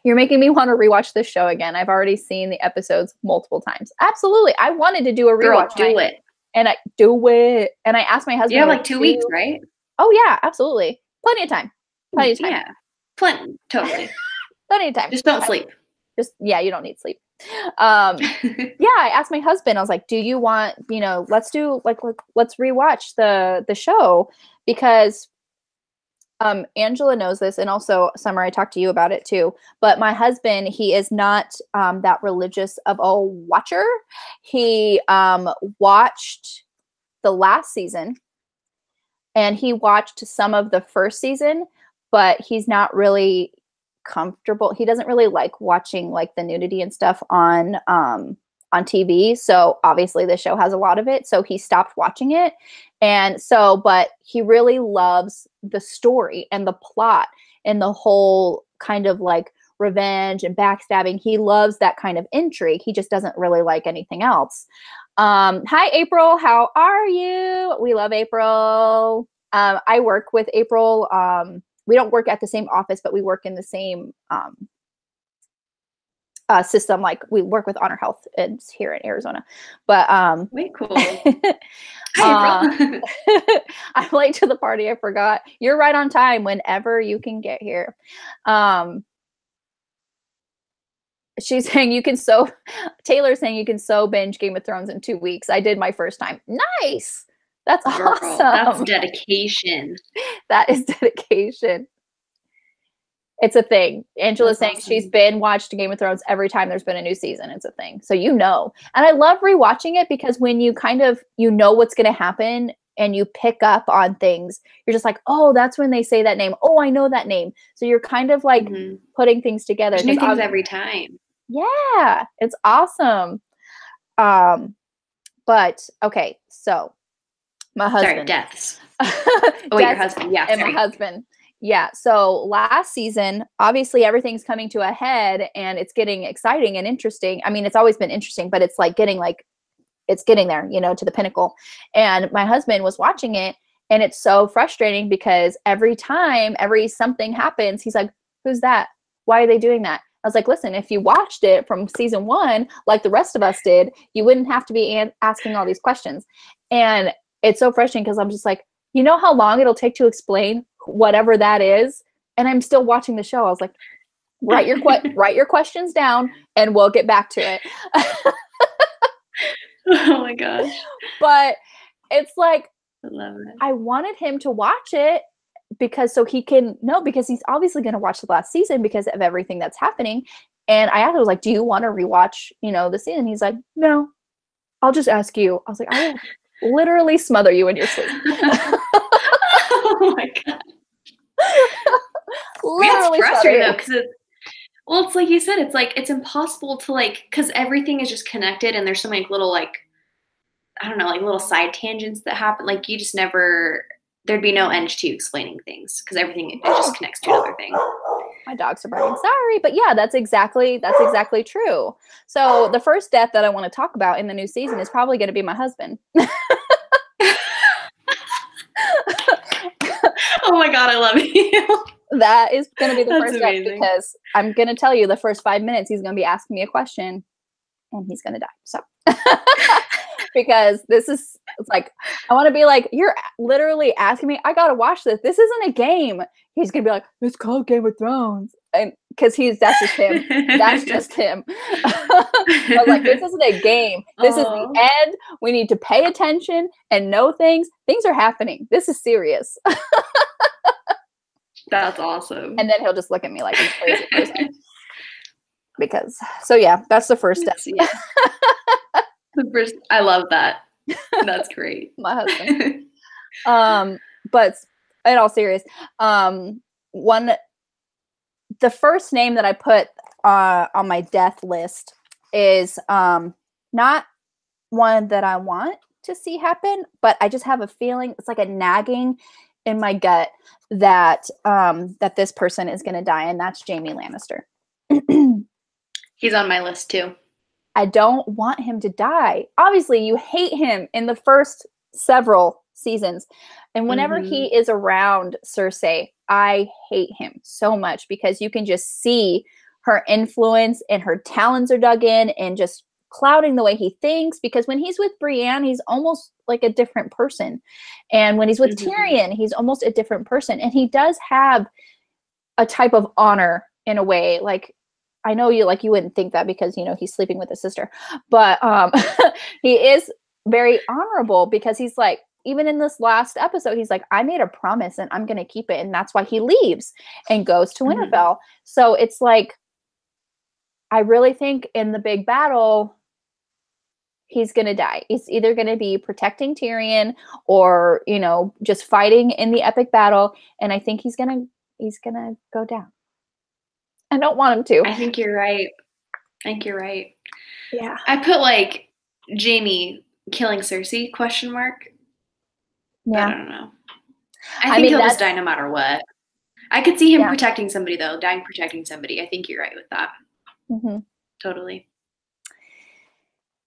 You're making me want to rewatch this show again. I've already seen the episodes multiple times. Absolutely. I wanted to do a rewatch. Girl, do it. And I do it. And I asked my husband. You have like 2 weeks, right? Oh yeah, absolutely. Plenty of time. Yeah. Totally. Plenty of time. Just don't sleep. Yeah, you don't need sleep. Yeah, I asked my husband, I was like, do you want, let's do let's rewatch the show, because Angela knows this, and also Summer, I talked to you about it too, but my husband, he is not that religious of a watcher. He watched the last season, and he watched some of the first season, but he's not really comfortable. He doesn't really like watching like the nudity and stuff on TV. So obviously the show has a lot of it. So he stopped watching it. And so, but he really loves the story and the plot and the whole kind of like revenge and backstabbing. He loves that kind of intrigue. He just doesn't really like anything else. Hi, April. How are you? We love April. I work with April. We don't work at the same office, but we work in the same system. Like we work with Honor Health here in Arizona. But way cool. Hi, April. I'm late to the party. I forgot. You're right on time whenever you can get here. She's saying Taylor's saying you can binge Game of Thrones in 2 weeks. I did my first time. Nice. That's awesome. That's dedication. That is dedication. It's a thing. Angela's saying awesome. She's been watched Game of Thrones every time there's been a new season. It's a thing. So And I love rewatching it, because when you kind of, what's going to happen and you pick up on things, you're just like, oh, that's when they say that name. Oh, I know that name. So you're kind of like putting things together. There's new things every time. Yeah, it's awesome. But okay, so my husband. Sorry, deaths. Your husband. Yeah, and my husband. Yeah. So last season, obviously everything's coming to a head, and it's getting exciting and interesting. I mean, it's always been interesting, but it's getting there, to the pinnacle. And my husband was watching it, and it's so frustrating because every time something happens, he's like, who's that? Why are they doing that? I was like, listen, if you watched it from season 1, like the rest of us did, you wouldn't have to be asking all these questions. And it's so frustrating because I'm just like, you know how long it'll take to explain whatever that is? And I'm still watching the show. I was like, write your questions down and we'll get back to it. Oh my gosh. But it's like, I love it. I wanted him to watch it because he's obviously going to watch the last season because of everything that's happening. And I asked him, I was like, do you want to rewatch, the season? He's like, no, I'll just ask you. I was like, I will literally smother you in your sleep. Oh my God. Literally it's frustrating though, because it's like you said, it's impossible to because everything is just connected, and there's so many little I don't know, little side tangents that happen. You just there'd be no end to explaining things because everything it just connects to another thing. My dogs are barking. Sorry, but yeah, that's exactly true. So the first death that I want to talk about in the new season is probably going to be my husband. Oh my God, I love you. That is going to be the first death, because I'm going to tell you the first 5 minutes he's going to be asking me a question and he's going to die. So because it's like, I want to be like, you're literally asking me, I got to watch this. This isn't a game. He's going to be like, it's called Game of Thrones. And because that's just him. That's just him. I was like, this isn't a game. This is the end. We need to pay attention and know things. Things are happening. This is serious. That's awesome. And then he'll just look at me like I'm a crazy person. Yeah, that's the first step. Yeah. I love that. That's great. My husband. But in all serious, the first name that I put on my death list is not one that I want to see happen, but I just have a feeling, it's like a nagging in my gut that this person is going to die, and that's Jaime Lannister. He's on my list too. I don't want him to die. Obviously, you hate him in the first several seasons. And whenever he is around Cersei, I hate him so much because you can just see her influence and her talons are dug in and just clouding the way he thinks. Because when he's with Brienne, he's almost like a different person. And when he's with Tyrion, he's almost a different person. And he does have a type of honor in a way. Like, I know you wouldn't think that because, you know, he's sleeping with his sister, but he is very honorable because he's like, even in this last episode, he's like, I made a promise and I'm going to keep it. And that's why he leaves and goes to Winterfell. So it's like, I really think in the big battle, he's going to die. He's either going to be protecting Tyrion or, you know, just fighting in the epic battle. And I think he's going to go down. I don't want him to. I think you're right. Yeah. I put like Jaime killing Cersei ? Yeah. I don't know. I think he'll just die no matter what. I could see him protecting somebody though, dying protecting somebody. I think you're right with that. Mm-hmm. Totally.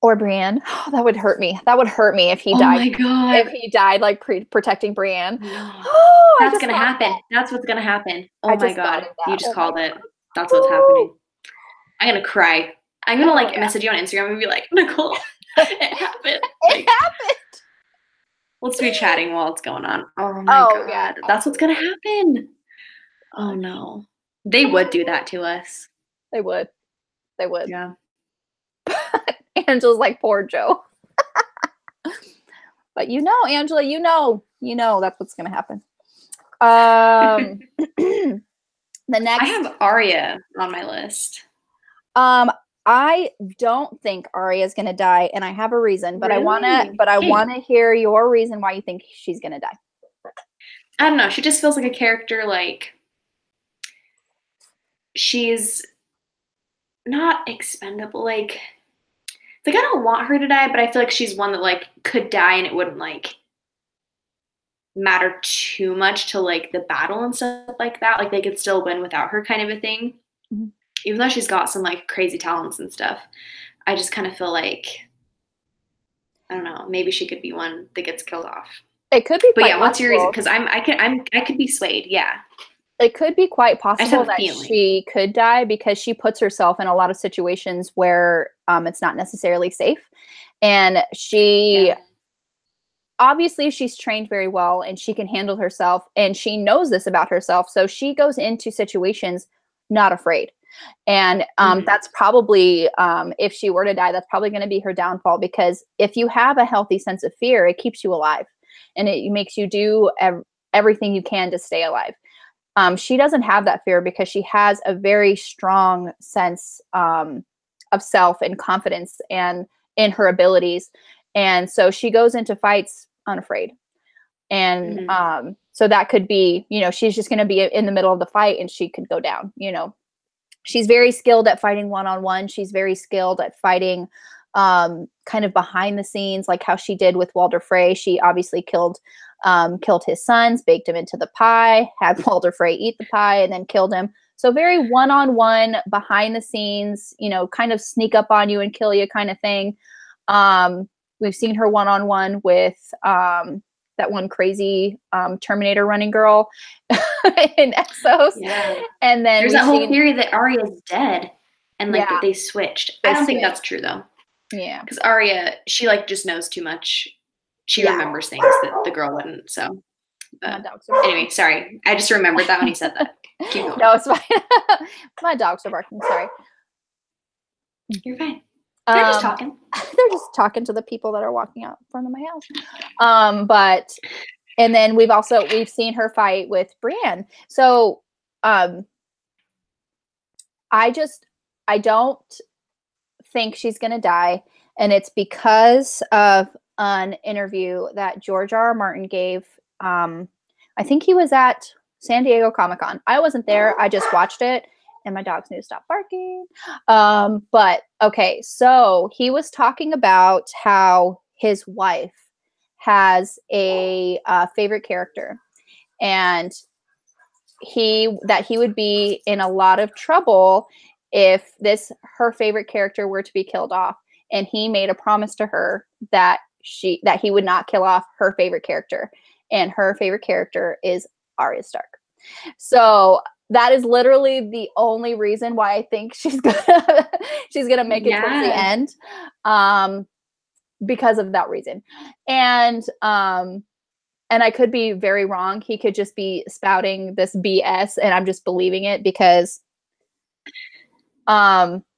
Or Brienne. Oh, that would hurt me. That would hurt me if he died. Oh my God. If he died like protecting Brienne. No. Oh, that's going to happen. That's what's going to happen. Oh my God. You just called it. God. That's what's happening. I'm going to cry. I'm going to like message you on Instagram and be like, Nicole, it happened. It happened. Let's be chatting while it's going on. Oh my God. Yeah. That's what's going to happen. Oh no. They would do that to us. They would. Yeah. Angela's like, poor Joe. But you know, Angela, you know that's what's going to happen. The next, I have Arya on my list. I don't think Arya is going to die, and I have a reason, but really? I want to hear your reason why you think she's going to die. I don't know. She just feels like a character, like she's not expendable. Like I don't want her to die, but I feel like she's one that like could die and it wouldn't like matter too much to like the battle and stuff like that. Like they could still win without her, kind of a thing. Mm-hmm. Even though she's got some like crazy talents and stuff, I just kind of feel like, I don't know, maybe she could be one that gets killed off. It could be. But yeah, what's your reason? Because I could be swayed. Yeah. It could be quite possible that she could die because she puts herself in a lot of situations where it's not necessarily safe. And she, obviously she's trained very well and she can handle herself and she knows this about herself. So she goes into situations not afraid. And that's probably, if she were to die, that's probably going to be her downfall, because if you have a healthy sense of fear, it keeps you alive and it makes you do everything you can to stay alive. She doesn't have that fear because she has a very strong sense of self and confidence and in her abilities. And so she goes into fights unafraid. And so that could be, you know, she's just going to be in the middle of the fight and she could go down, you know. She's very skilled at fighting one-on-one. She's very skilled at fighting kind of behind the scenes, like how she did with Walder Frey. She obviously killed his sons, baked him into the pie, had Walder Frey eat the pie, and then killed him. So very one-on-one, behind the scenes, you know, kind of sneak up on you and kill you kind of thing. We've seen her one-on-one with that one crazy Terminator running girl in Exos. Yeah. And then there's that whole theory that Arya is dead and like that they switched. I don't think that's true though. Yeah. Because Arya, she like just knows too much. She remembers things that the girl wouldn't. So anyway, sorry. I just remembered that when you said that. Keep going. No, it's fine. My dogs are barking. Sorry. You're fine. They're just talking. They're just talking to the people that are walking out in front of my house. And then we've seen her fight with Brienne. So I don't think she's going to die. And it's because of an interview that George R.R. Martin gave. I think he was at San Diego Comic-Con. I wasn't there. I just watched it. And my dogs need to stop barking. But okay, so he was talking about how his wife has a favorite character, and he would be in a lot of trouble if her favorite character were to be killed off. And he made a promise to her that he would not kill off her favorite character, and her favorite character is Arya Stark. So that is literally the only reason why I think she's gonna make it towards the end, because of that reason. And and I could be very wrong. He could just be spouting this BS and I'm just believing it because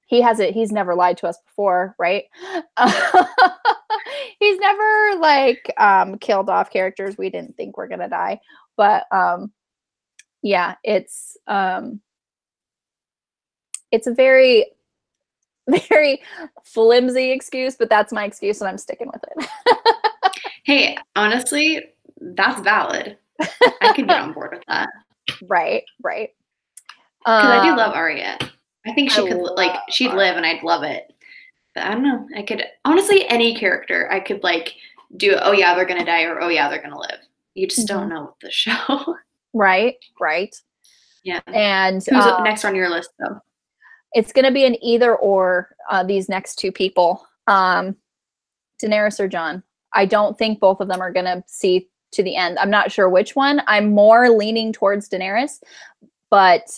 he's never lied to us before, right? He's never like killed off characters we didn't think were gonna die. But yeah, it's a very very flimsy excuse, but that's my excuse and I'm sticking with it. Hey, honestly, that's valid. I could get on board with that. Right. Because I do love Arya. I think she could she'd live and I'd love it. But I don't know. I could honestly any character I could like do. Oh yeah, they're gonna die, or oh yeah, they're gonna live. You just don't know with the show. Right. Yeah. And who's up next on your list though? It's gonna be an either or. These next two people, Daenerys or Jon. I don't think both of them are gonna see to the end. I'm not sure which one. I'm more leaning towards Daenerys, but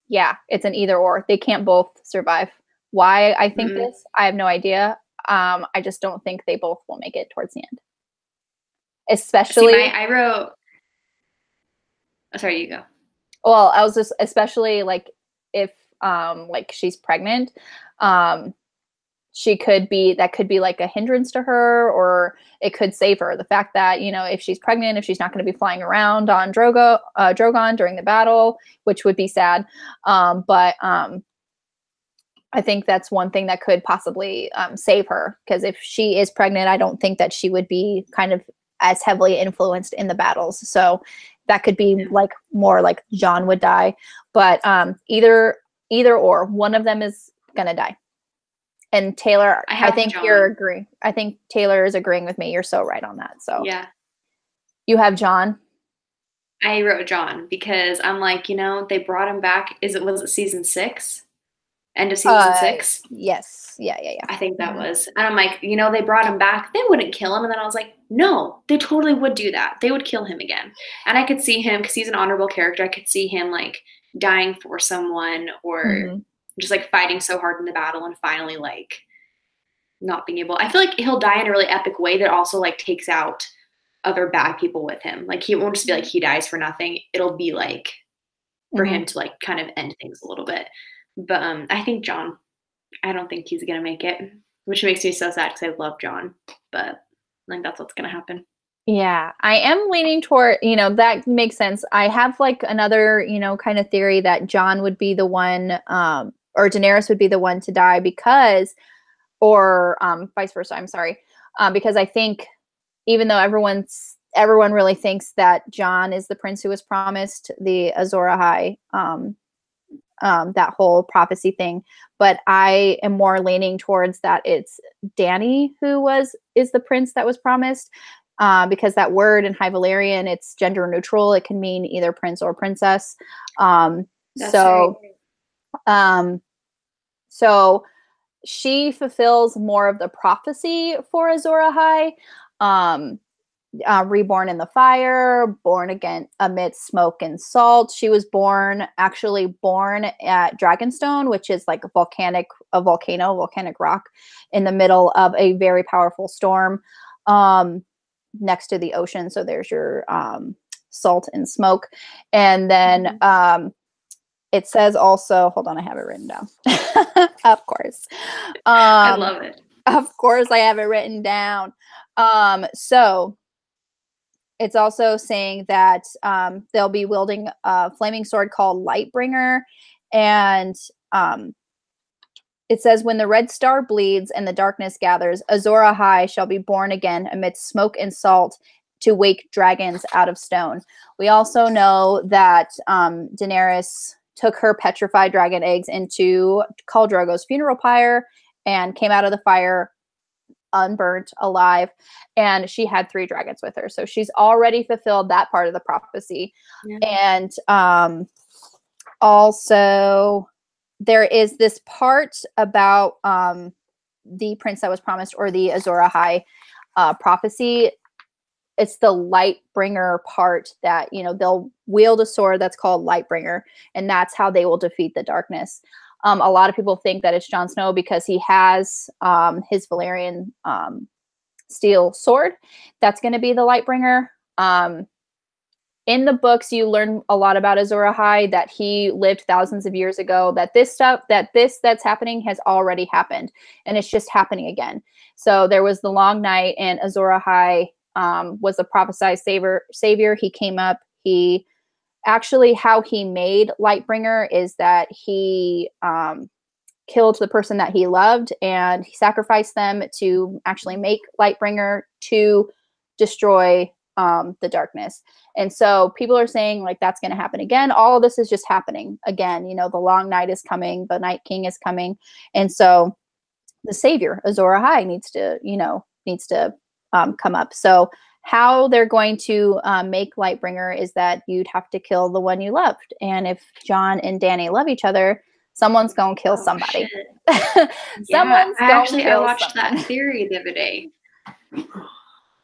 yeah, it's an either or. They can't both survive. Why I think this, I have no idea. I just don't think they both will make it towards the end. Especially, I wrote. Oh, sorry, you go. Well, I was just especially like if like she's pregnant, that could be like a hindrance to her, or it could save her. The fact that, you know, if she's pregnant, if she's not going to be flying around on Drogon during the battle, which would be sad. But I think that's one thing that could possibly save her, because if she is pregnant, I don't think that she would be kind of as heavily influenced in the battles. So that could be like more like Jon would die. But either or, one of them is gonna die. And Taylor, I think Jon. You're agreeing. I think Taylor is agreeing with me. You're so right on that. So yeah, you have Jon. I wrote Jon because I'm like, you know, they brought him back. Was it season 6? End of season 6? Yes. Yeah. I think that was. And I'm like, you know, they brought him back. They wouldn't kill him. And then I was like, no, they totally would do that. They would kill him again. And I could see him, because he's an honorable character, I could see him like dying for someone, or just like fighting so hard in the battle and finally like not being able. I feel like he'll die in a really epic way that also like takes out other bad people with him. Like he won't just be like he dies for nothing. It'll be like for him to like kind of end things a little bit. But I think Jon, I don't think he's gonna make it, which makes me so sad because I love Jon. But I think that's what's gonna happen. Yeah, I am leaning toward, you know, that makes sense. I have like another, you know, kind of theory that Jon would be the one, or Daenerys would be the one to die because, or vice versa. I'm sorry, because I think even though everyone really thinks that Jon is the prince who was promised the Azor Ahai, that whole prophecy thing, but I am more leaning towards that it's Dany who is the prince that was promised, because that word in High Valyrian, it's gender neutral. It can mean either prince or princess. So she fulfills more of the prophecy for Azor Ahai. Reborn in the fire, born again amidst smoke and salt. She was actually born at Dragonstone, which is like a volcanic rock in the middle of a very powerful storm, next to the ocean. So there's your salt and smoke. And then it says also, hold on, I have it written down. Of course. I love it. Of course I have it written down. So it's also saying that they'll be wielding a flaming sword called Lightbringer. And it says, when the red star bleeds and the darkness gathers, Azor Ahai shall be born again amidst smoke and salt to wake dragons out of stone. We also know that Daenerys took her petrified dragon eggs into Khal Drogo's funeral pyre and came out of the fire unburnt, alive, and she had 3 dragons with her. So she's already fulfilled that part of the prophecy. And also there is this part about the prince that was promised, or the Azor Ahai prophecy. It's the Lightbringer part that, you know, they'll wield a sword that's called Lightbringer, and that's how they will defeat the darkness. A lot of people think that it's Jon Snow because he has his Valyrian steel sword. That's going to be the Lightbringer. In the books, you learn a lot about Azor Ahai, that he lived thousands of years ago, that this that's happening has already happened, and it's just happening again. So there was the long night, and Azor Ahai was a prophesied savior. He came up. He actually, how he made Lightbringer is that he killed the person that he loved, and he sacrificed them to actually make Lightbringer to destroy the darkness. And so people are saying like that's going to happen again. All of this is just happening again. You know, the long night is coming, the Night King is coming, and so the savior Azor Ahai needs to come up. So how they're going to make Lightbringer is that you'd have to kill the one you loved, and if Jon and Dany love each other, someone's gonna kill somebody. Someone's I watched that theory the other day.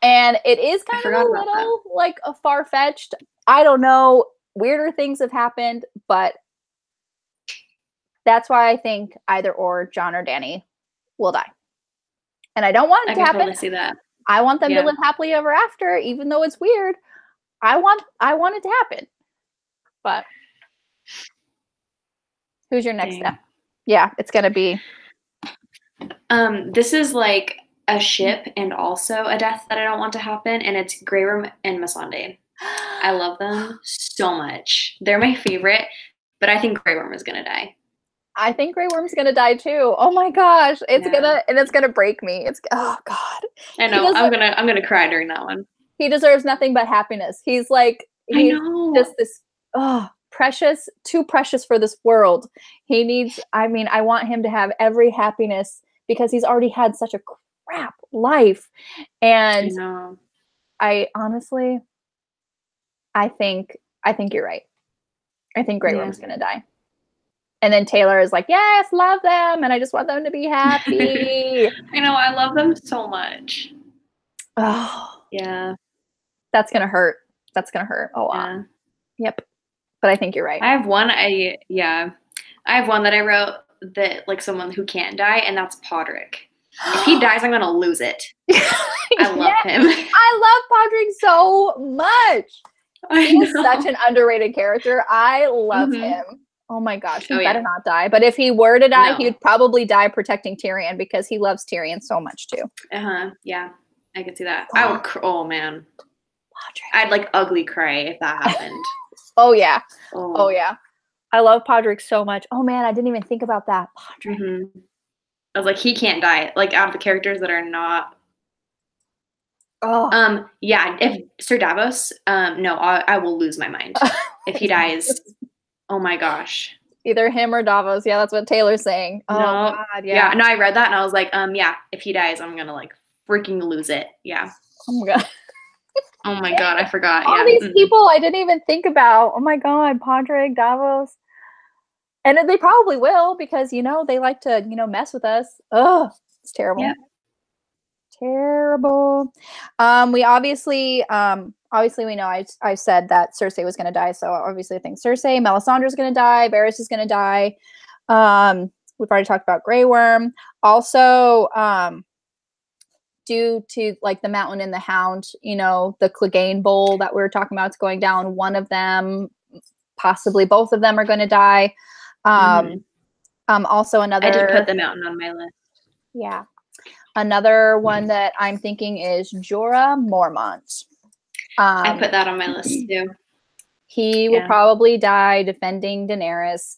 And it is kind of a little like a far-fetched. I don't know. Weirder things have happened, but that's why I think either or Jon or Dany will die. And I don't want it to happen. Totally see that. I want them to live happily ever after, even though it's weird. I want it to happen. But who's your next step? Yeah, it's gonna be. This is like a ship and also a death that I don't want to happen, and it's Grey Worm and Missandei. I love them so much. They're my favorite, but I think Grey Worm is gonna die. I think Grey Worm's gonna die too. Oh my gosh, it's gonna break me. Oh god. I know. I'm gonna cry during that one. He deserves nothing but happiness. He's just this precious, too precious for this world. He needs. I mean, I want him to have every happiness because he's already had such a crap life. And I honestly, I think you're right. I think Grey Worm's gonna die. And then Taylor is like, yes, love them. And I just want them to be happy. I know. I love them so much. Oh. Yeah. That's going to hurt. That's going to hurt a lot. Yeah. Yep. But I think you're right. I have one that I wrote that like someone who can't die, and that's Podrick. If he dies, I'm going to lose it. I love him. I love Podrick so much. He's such an underrated character. I love him. Oh my gosh, he better not die. But if he were to die, he'd probably die protecting Tyrion because he loves Tyrion so much too. Yeah, I could see that. I would. Oh man, I'd like ugly cry if that happened. Oh yeah. I love Podrick so much. Oh man, I didn't even think about that. Podrick. I was like, he can't die. Like out of the characters that are not. Yeah. If Sir Davos, no, I will lose my mind if he dies. Oh my gosh. Either him or Davos. Yeah, that's what Taylor's saying. Oh God, yeah. No, I read that and I was like, yeah, if he dies, I'm gonna like freaking lose it. Yeah. Oh my God. Oh my God, I forgot. All these people I didn't even think about. Oh my God, Podrick, Davos. And they probably will because, they like to, mess with us. Oh, it's terrible. Yeah. Terrible. We obviously we know I've said that Cersei was going to die, so obviously I think Cersei. Melisandre's going to die. Varys is going to die. We've already talked about Grey Worm. Also, due to like the Mountain and the Hound, the Clegane Bowl that we were talking about is going down. One of them, possibly both of them, are going to die. Also another. I did put the Mountain on my list. Yeah. Another one that I'm thinking is Jorah Mormont. I put that on my list too. He will probably die defending Daenerys.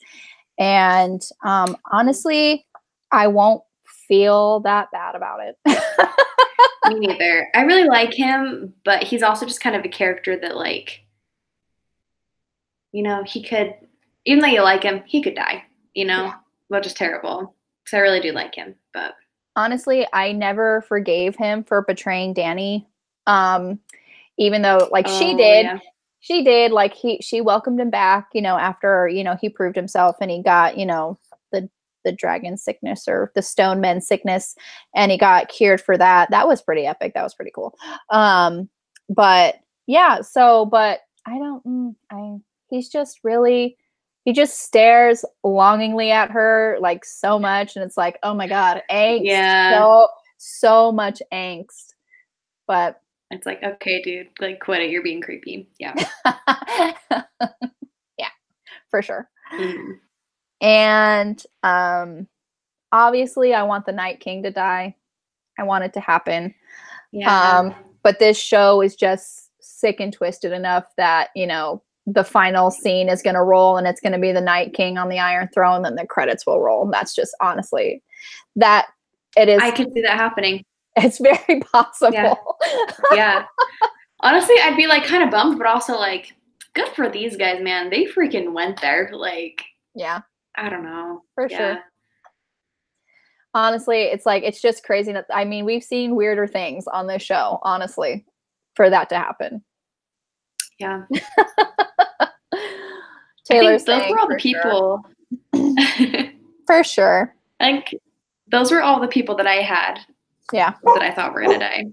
And honestly, I won't feel that bad about it. Me neither. I really like him, but he's also just kind of a character that like, he could, even though you like him, he could die, which is terrible. Because I really do like him, but. Honestly, I never forgave him for betraying Dany. Even though like she did, like she welcomed him back, after, he proved himself and he got, the dragon sickness or the stone men sickness, and he got cured for that. That was pretty epic. That was pretty cool. But yeah, but he's just really, he just stares longingly at her like so much. And it's like, oh my God, angst. Yeah. So much angst. But it's like, okay, dude, like quit it. You're being creepy. Yeah. yeah, for sure. Mm. And obviously I want the Night King to die. I want it to happen. Yeah. But this show is just sick and twisted enough that, you know, the final scene is going to roll and it's going to be the Night King on the Iron Throne, then the credits will roll. And that's just honestly that it is. I could see that happening. It's very possible. Yeah. Yeah. Honestly, I'd be like kind of bummed, but also like, good for these guys, man. They freaking went there. Like, yeah, I don't know. for sure. Honestly, it's like, it's just crazy. That, I mean, we've seen weirder things on this show, honestly, for that to happen. Yeah. Taylor's those were all the people. Sure. For sure. I think those were all the people that I had. Yeah. That I thought were going to die.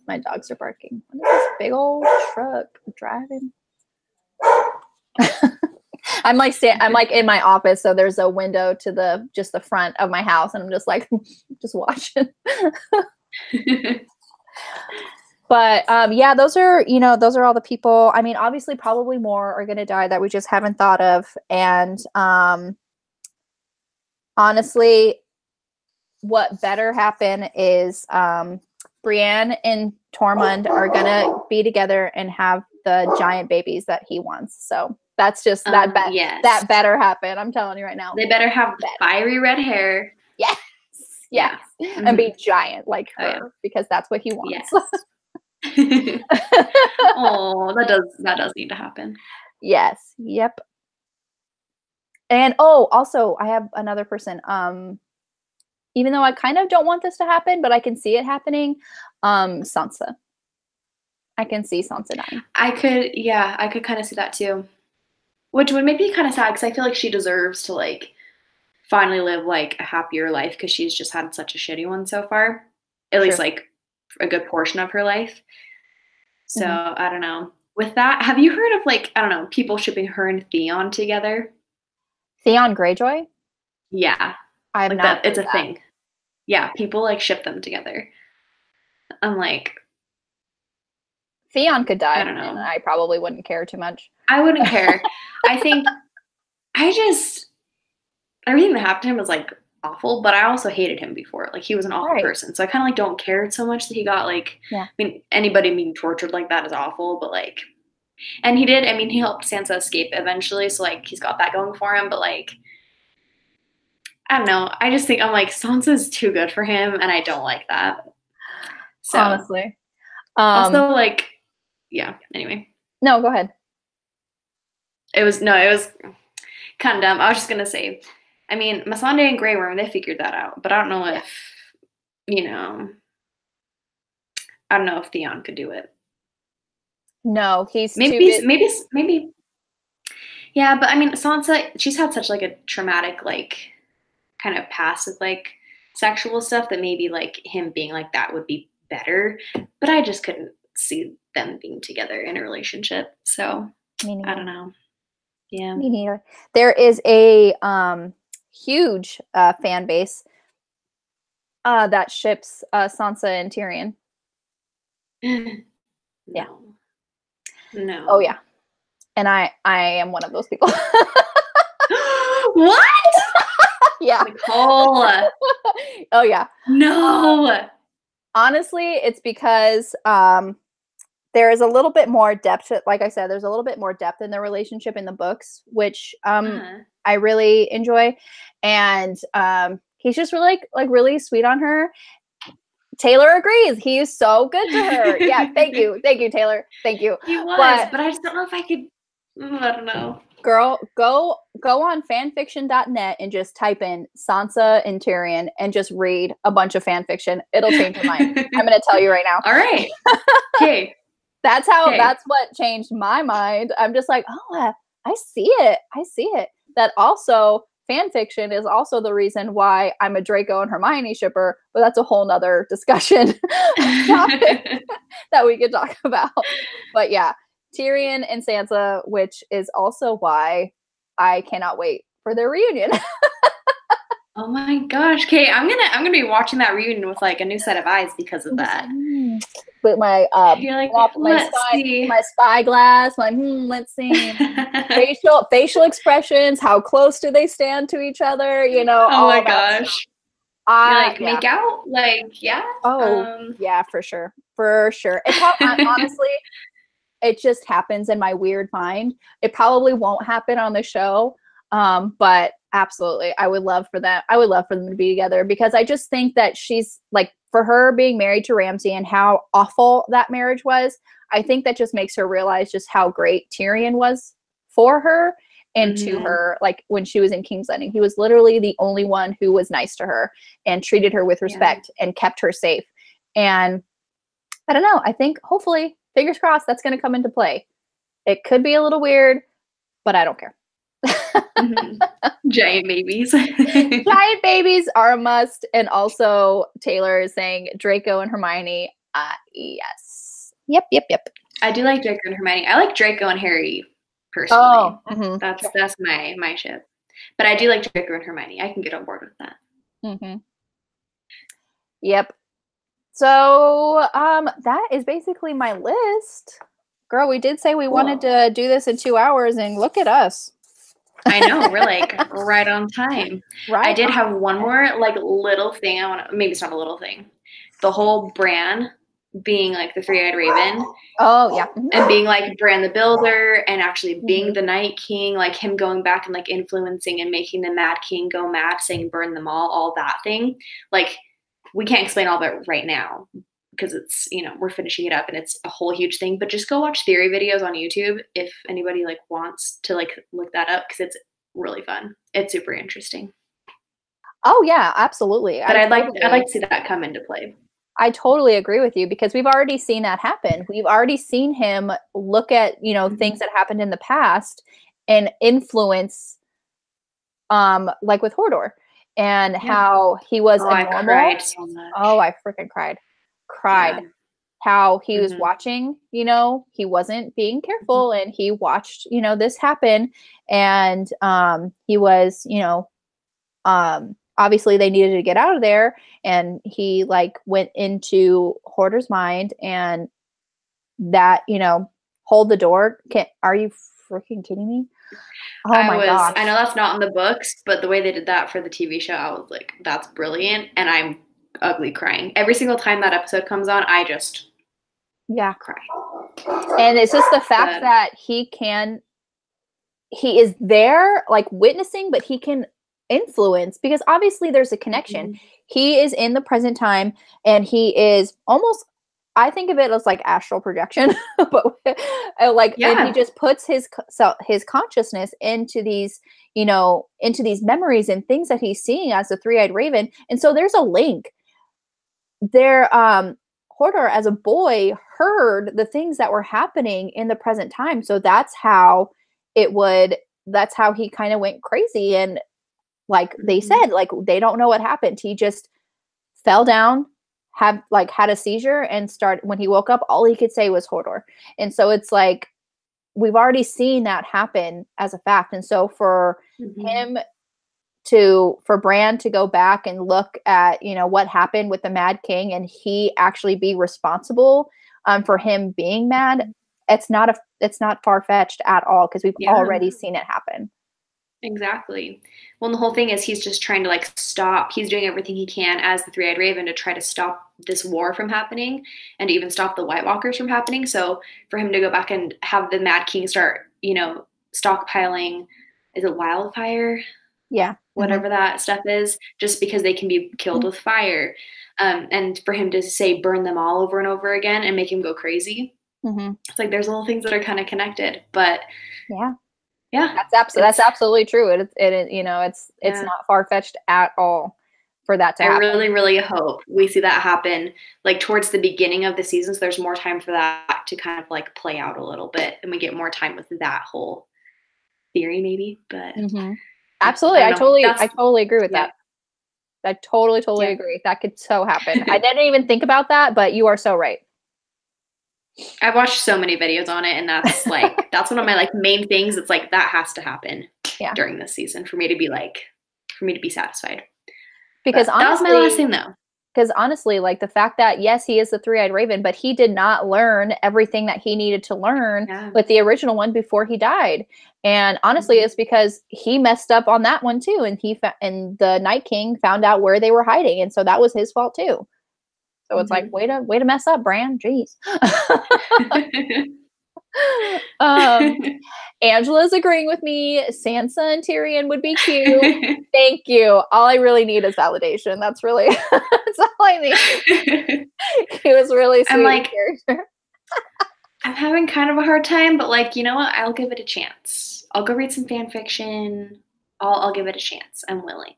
My dogs are barking. What is this big old truck driving? I'm like in my office, so there's a window to the front of my house, and I'm just like just watching. But yeah, those are all the people. I mean, obviously probably more are going to die that we just haven't thought of. And honestly, what better happen is Brienne and Tormund are going to be together and have the giant babies that he wants. So that's just yes. that better happen. I'm telling you right now. They better have fiery red hair. Yes. Yes. Yeah. And be giant like her, because that's what he wants. Yes. Oh, that does need to happen. Yes. Yep. And also I have another person. Even though I kind of don't want this to happen, but I can see it happening. Sansa. I can see Sansa dying. I could kind of see that too. Which would make me kind of sad, because I feel like she deserves to like finally live like a happier life, because she's just had such a shitty one so far. At least like a good portion of her life. So I don't know. With that, have you heard of like, I don't know, people shipping her and Theon together? Theon Greyjoy? Yeah. I have like not. It's a thing. Yeah, people like ship them together. I'm like, Theon could die. I don't know. And I probably wouldn't care too much. I wouldn't care. I think everything that happened to him was like awful, but I also hated him before. Like, he was an awful person. So I kind of like don't care so much that he got like, I mean, anybody being tortured like that is awful, but like, and he helped Sansa escape eventually. So like, he's got that going for him, but like, I don't know. I just think I'm like, Sansa's too good for him, and I don't like that. So honestly. Also like, yeah, anyway. No, go ahead. It was kind of dumb. I was just going to say, I mean, Missandei and Grey Worm, they figured that out, but I don't know if, I don't know if Theon could do it. No, he's maybe. Yeah, but I mean, Sansa, she's had such like a traumatic, like, kind of past with like sexual stuff that maybe like him being like that would be better, but I just couldn't see them being together in a relationship. So I don't know. Yeah. Me neither. There is a huge fan base that ships Sansa and Tyrion. Yeah. No. Oh yeah. And I am one of those people. What? Yeah. Nicole. Oh yeah. No. Honestly, it's because there is a little bit more depth. Like I said, there's a little bit more depth in the relationship in the books, which I really enjoy. And he's just really like really sweet on her. Taylor agrees. He is so good to her. Yeah, thank you, Taylor. Thank you. He was, but I just don't know if I could. I don't know. Girl, go on fanfiction.net and just type in Sansa and Tyrion and just read a bunch of fanfiction. It'll change your mind. I'm going to tell you right now. All right. Okay. That's what changed my mind. I'm just like, oh, I see it. That also fanfiction is also the reason why I'm a Draco and Hermione shipper, but that's a whole nother discussion that we could talk about. But yeah, Tyrion and Sansa, which is also why I cannot wait for their reunion. Oh my gosh, Kate, I'm gonna be watching that reunion with like a new set of eyes because of that. Put my You're like, my let's see. spyglass. Like, let's see. Facial expressions. How close do they stand to each other? You know, Oh my all that stuff. gosh. You're like, Yeah. make out? Like, yeah. Oh, yeah, for sure. For sure. It probably, honestly, it just happens in my weird mind. It probably won't happen on the show. But absolutely, I would love for them. I would love for them to be together because I just think that she's like, for her being married to Ramsay and how awful that marriage was, I think that just makes her realize just how great Tyrion was for her and to her. Like when she was in King's Landing, he was literally the only one who was nice to her and treated her with respect and kept her safe. And I don't know. I think hopefully, fingers crossed, that's going to come into play. It could be a little weird, but I don't care. Giant babies. Giant babies are a must. And also, Taylor is saying Draco and Hermione. Yes. Yep. I do like Draco and Hermione. I like Draco and Harry personally. Oh, That's my ship. But I do like Draco and Hermione. I can get on board with that. Yep. So that is basically my list. Girl, we did say we wanted to do this in 2 hours, and look at us. I know, we're like right on time. Right. I did have one more like little thing I want to, maybe it's not a little thing. The whole Bran being like the three-eyed raven. Oh, yeah. And being like Bran the Builder and actually being the Night King, like him going back and like influencing and making the Mad King go mad, saying burn them all that thing. Like we can't explain all of it right now because it's, you know, we're finishing it up and it's a whole huge thing, but just go watch theory videos on YouTube if anybody like wants to like look that up because it's really fun. It's super interesting. Oh yeah, absolutely. But I'd like to see that come into play. I totally agree with you because we've already seen that happen. We've already seen him look at, you know, things that happened in the past and influence like with Hodor and how he was a normal. I cried so much. Oh, I freaking cried. Yeah. How he was watching, you know, he wasn't being careful and he watched, you know, this happen and he was, you know, obviously they needed to get out of there and he like went into Hodor's mind and that, you know, hold the door. Are you freaking kidding me? Oh my gosh. I know that's not in the books, but the way they did that for the TV show, I was like, that's brilliant. And I'm ugly crying. Every single time that episode comes on, I just cry. And it's just the fact that he is there like witnessing, but he can influence because obviously there's a connection. He is in the present time and he is almost, I think of it as like astral projection, but like and he just puts his consciousness into these, you know, into these memories and things that he's seeing as the three-eyed raven. And so there's a link there. Hodor as a boy heard the things that were happening in the present time. So that's how he kind of went crazy. And like they said, like they don't know what happened. He just fell down, had a seizure and when he woke up, all he could say was Hodor. And so it's like, we've already seen that happen as a fact. And so for for Bran to go back and look at, you know, what happened with the Mad King and he actually be responsible for him being mad, it's not far-fetched at all because we've already seen it happen. Exactly. Well, the whole thing is he's just trying to like stop. He's doing everything he can as the three-eyed raven to try to stop this war from happening and to even stop the White Walkers from happening. So for him to go back and have the Mad King start, you know, stockpiling, is it wildfire? Yeah. Whatever that stuff is, just because they can be killed with fire. And for him to say burn them all over and over again and make him go crazy. It's like there's little things that are kind of connected, but yeah, that's absolutely true. It you know, it's not far-fetched at all for that to happen. I really, really hope we see that happen like towards the beginning of the season. So there's more time for that to kind of like play out a little bit and we get more time with that whole theory maybe, but absolutely. I totally agree with that. I totally agree. That could so happen. I didn't even think about that, but you are so right. I've watched so many videos on it and that's like, that's one of my like main things. It's like, that has to happen during this season for me to be satisfied. Because But that was my last thing, though. Because honestly, like the fact that, yes, he is the three-eyed raven, but he did not learn everything that he needed to learn with the original one before he died. And honestly, it's because he messed up on that one too. And and the Night King found out where they were hiding. And so that was his fault too. So it's like, way to mess up, Bran. Jeez. Angela's agreeing with me. Sansa and Tyrion would be cute. Thank you. All I really need is validation. That's really that's all I need. He was really sweet. I'm like, I'm having kind of a hard time, but like, you know what? I'll give it a chance. I'll go read some fan fiction. I'll give it a chance. I'm willing.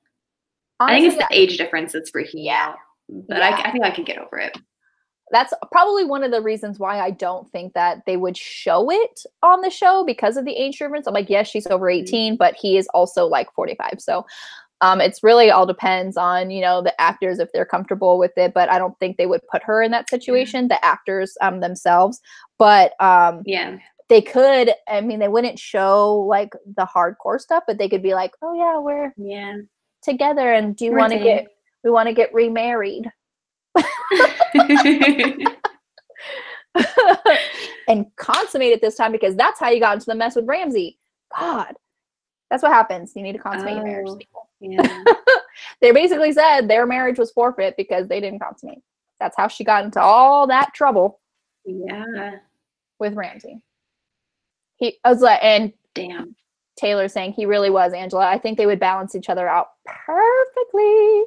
Honestly, I think it's the age difference that's freaking me out. But I think I can get over it. That's probably one of the reasons why I don't think that they would show it on the show, because of the age difference. I'm like, yes, she's over 18, but he is also like 45. So it's really all depends on, you know, the actors, if they're comfortable with it. But I don't think they would put her in that situation, the actors themselves. But they could, I mean, they wouldn't show like the hardcore stuff, but they could be like, oh yeah, we're together, and do you want to we want to get remarried. And consummate it this time, because that's how you got into the mess with Ramsay. God, that's what happens. You need to consummate your marriage, people. Yeah. They basically said their marriage was forfeit because they didn't consummate. That's how she got into all that trouble. Yeah, with Ramsay. He I was like, and damn, Taylor saying he really was, Angela. I think they would balance each other out perfectly.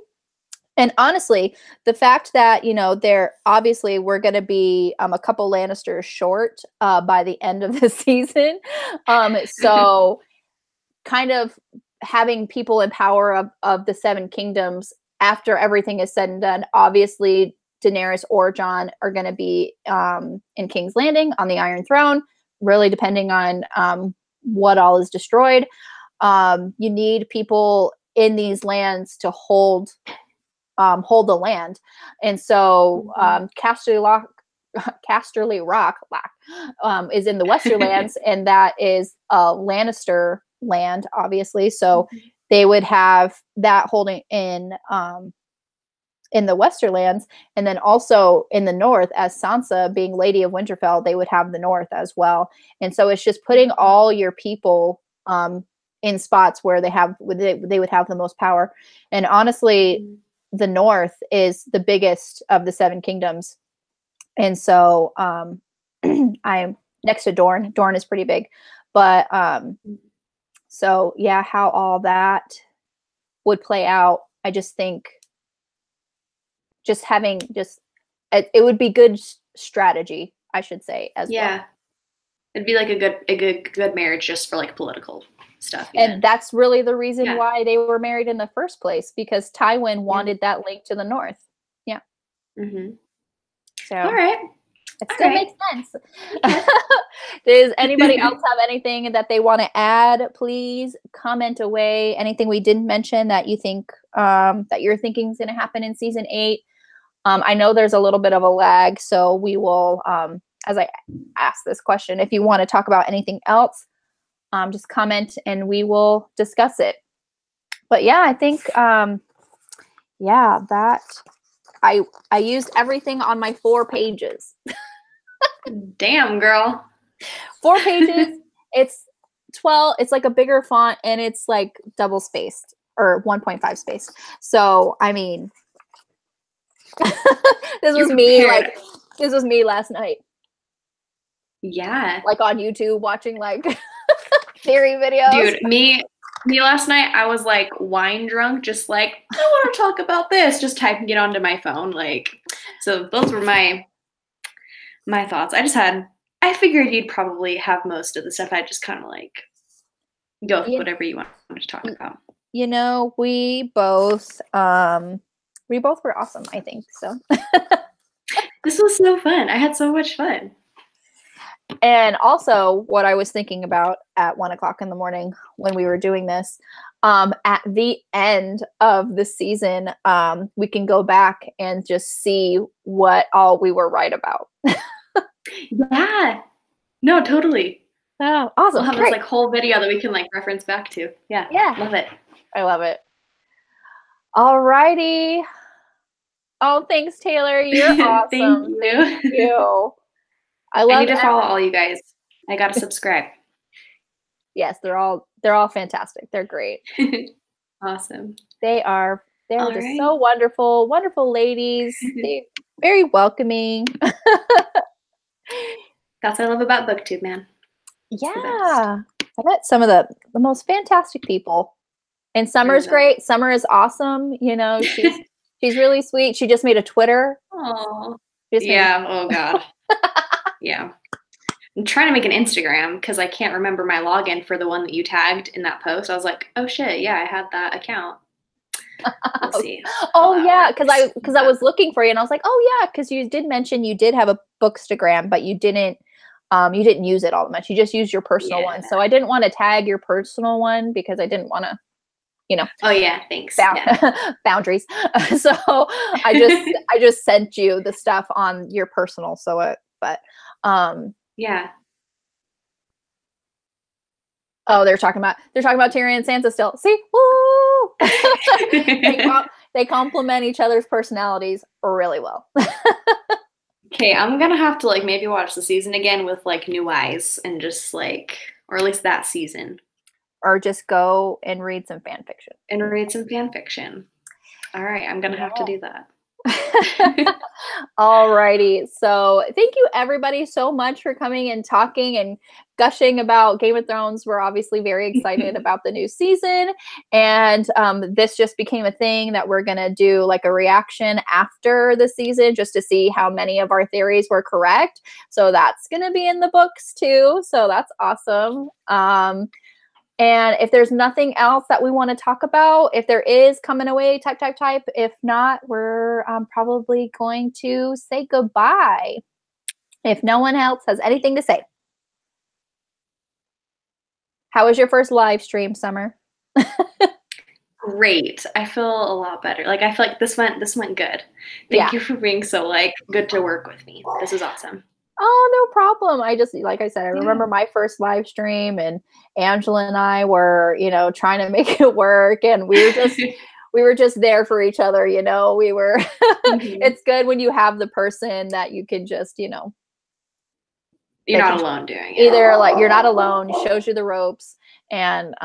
And honestly, the fact that, you know, they're obviously we're going to be a couple Lannisters short by the end of the season. So kind of having people in power of the Seven Kingdoms after everything is said and done, obviously Daenerys or Jon are going to be in King's Landing on the Iron Throne, really depending on what all is destroyed. You need people in these lands to hold the land. And so Casterly Rock is in the Westerlands, and that is Lannister land, obviously. So they would have that holding in the Westerlands, and then also in the north, as Sansa being Lady of Winterfell, they would have the north as well. And so it's just putting all your people in spots where they would have the most power. And honestly, the north is the biggest of the Seven Kingdoms. And so I'm next to Dorne. Dorne is pretty big. But so yeah, how all that would play out, I just think it would be good strategy, I should say, as well. Yeah. It'd be like a good marriage just for like political stuff. And that's really the reason why they were married in the first place, because Tywin wanted that link to the north. Yeah. So all right. It still makes sense. Does anybody else have anything that they want to add? Please comment away. Anything we didn't mention that you think that you're thinking is going to happen in season 8? I know there's a little bit of a lag, so we will, as I ask this question, if you want to talk about anything else, just comment and we will discuss it. But yeah, I think, that I used everything on my 4 pages. Damn, girl. 4 pages. It's 12. It's like a bigger font, and it's like double spaced or 1.5 spaced. So, I mean, this was me last night. Yeah. Like on YouTube watching like theory videos. Dude, me last night, I was like wine drunk, just like, I want to talk about this, just typing it onto my phone. Like, so those were my thoughts. I figured you'd probably have most of the stuff. I just kind of like go with whatever you want to talk about. You know, we both were awesome, I think. So this was so fun. I had so much fun. And also what I was thinking about at 1:00 in the morning when we were doing this, at the end of the season, we can go back and just see what all we were right about. Yeah. No, totally. Oh, awesome. We'll have this like whole video that we can like reference back to. Yeah. Yeah. Love it. I love it. All righty. Oh, thanks, Taylor. You're Thank awesome. Thank you. you. I I love need to follow all you guys. I gotta subscribe. Yes, they're all fantastic. They're great. Awesome. They're All just right. so wonderful, wonderful ladies. They very welcoming. That's what I love about Booktube, man. Yeah. It's the best. I met some of the most fantastic people. And Summer's great. Summer is awesome. You know, she's really sweet. She just made a Twitter. Oh. She just made Yeah. Oh God. Yeah. I'm trying to make an Instagram because I can't remember my login for the one that you tagged in that post. I was like, oh shit, yeah, I had that account. We'll see. Oh yeah, because I was looking for you and I was like, oh yeah, because you did mention you did have a Bookstagram, but you didn't use it all that much. You just used your personal one. So I didn't want to tag your personal one because I didn't want to, you know. Oh yeah, thanks. Boundaries. So I just sent you the stuff on your personal. So yeah. Oh, they're talking about Tyrion and Sansa still. See, woo! They complement each other's personalities really well. Okay, I'm gonna have to like maybe watch the season again with like new eyes and just like, or at least that season. Or just go and read some fan fiction. All right, I'm gonna have to do that. Alrighty. So thank you everybody so much for coming and talking and gushing about Game of Thrones. We're obviously very excited about the new season. And this just became a thing that we're going to do like a reaction after the season just to see how many of our theories were correct. So that's going to be in the books too. So that's awesome. And if there's nothing else that we want to talk about, if there is, coming away, type. If not, we're probably going to say goodbye. If no one else has anything to say. How was your first live stream, Summer? Great. I feel a lot better. Like I feel like this went good. Thank you for being so like good to work with me. This is awesome. Oh, no problem. I just, like I said, I remember my first live stream and Angela and I were, trying to make it work and we were just there for each other, we were, it's good when you have the person that you can just, you're not alone doing it. Either like you're not alone, shows you the ropes and,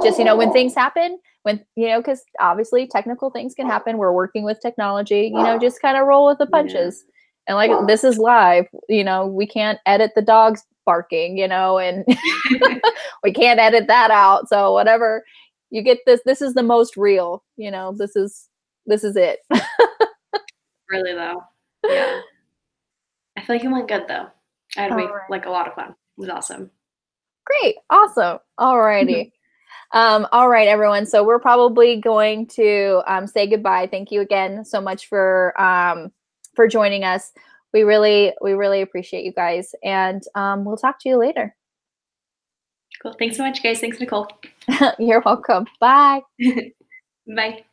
just, when things happen, because obviously technical things can happen. We're working with technology, just kind of roll with the punches. And like, this is live, we can't edit the dogs barking, and we can't edit that out. So whatever you get this is the most real, this is it. Really though. Yeah. I feel like it went good though. I had like a lot of fun. It was awesome. Great. Awesome. All righty. All right, everyone. So we're probably going to say goodbye. Thank you again so much for joining us. We really appreciate you guys. And we'll talk to you later. Cool. Thanks so much, guys. Thanks, Nicole. You're welcome. Bye. Bye.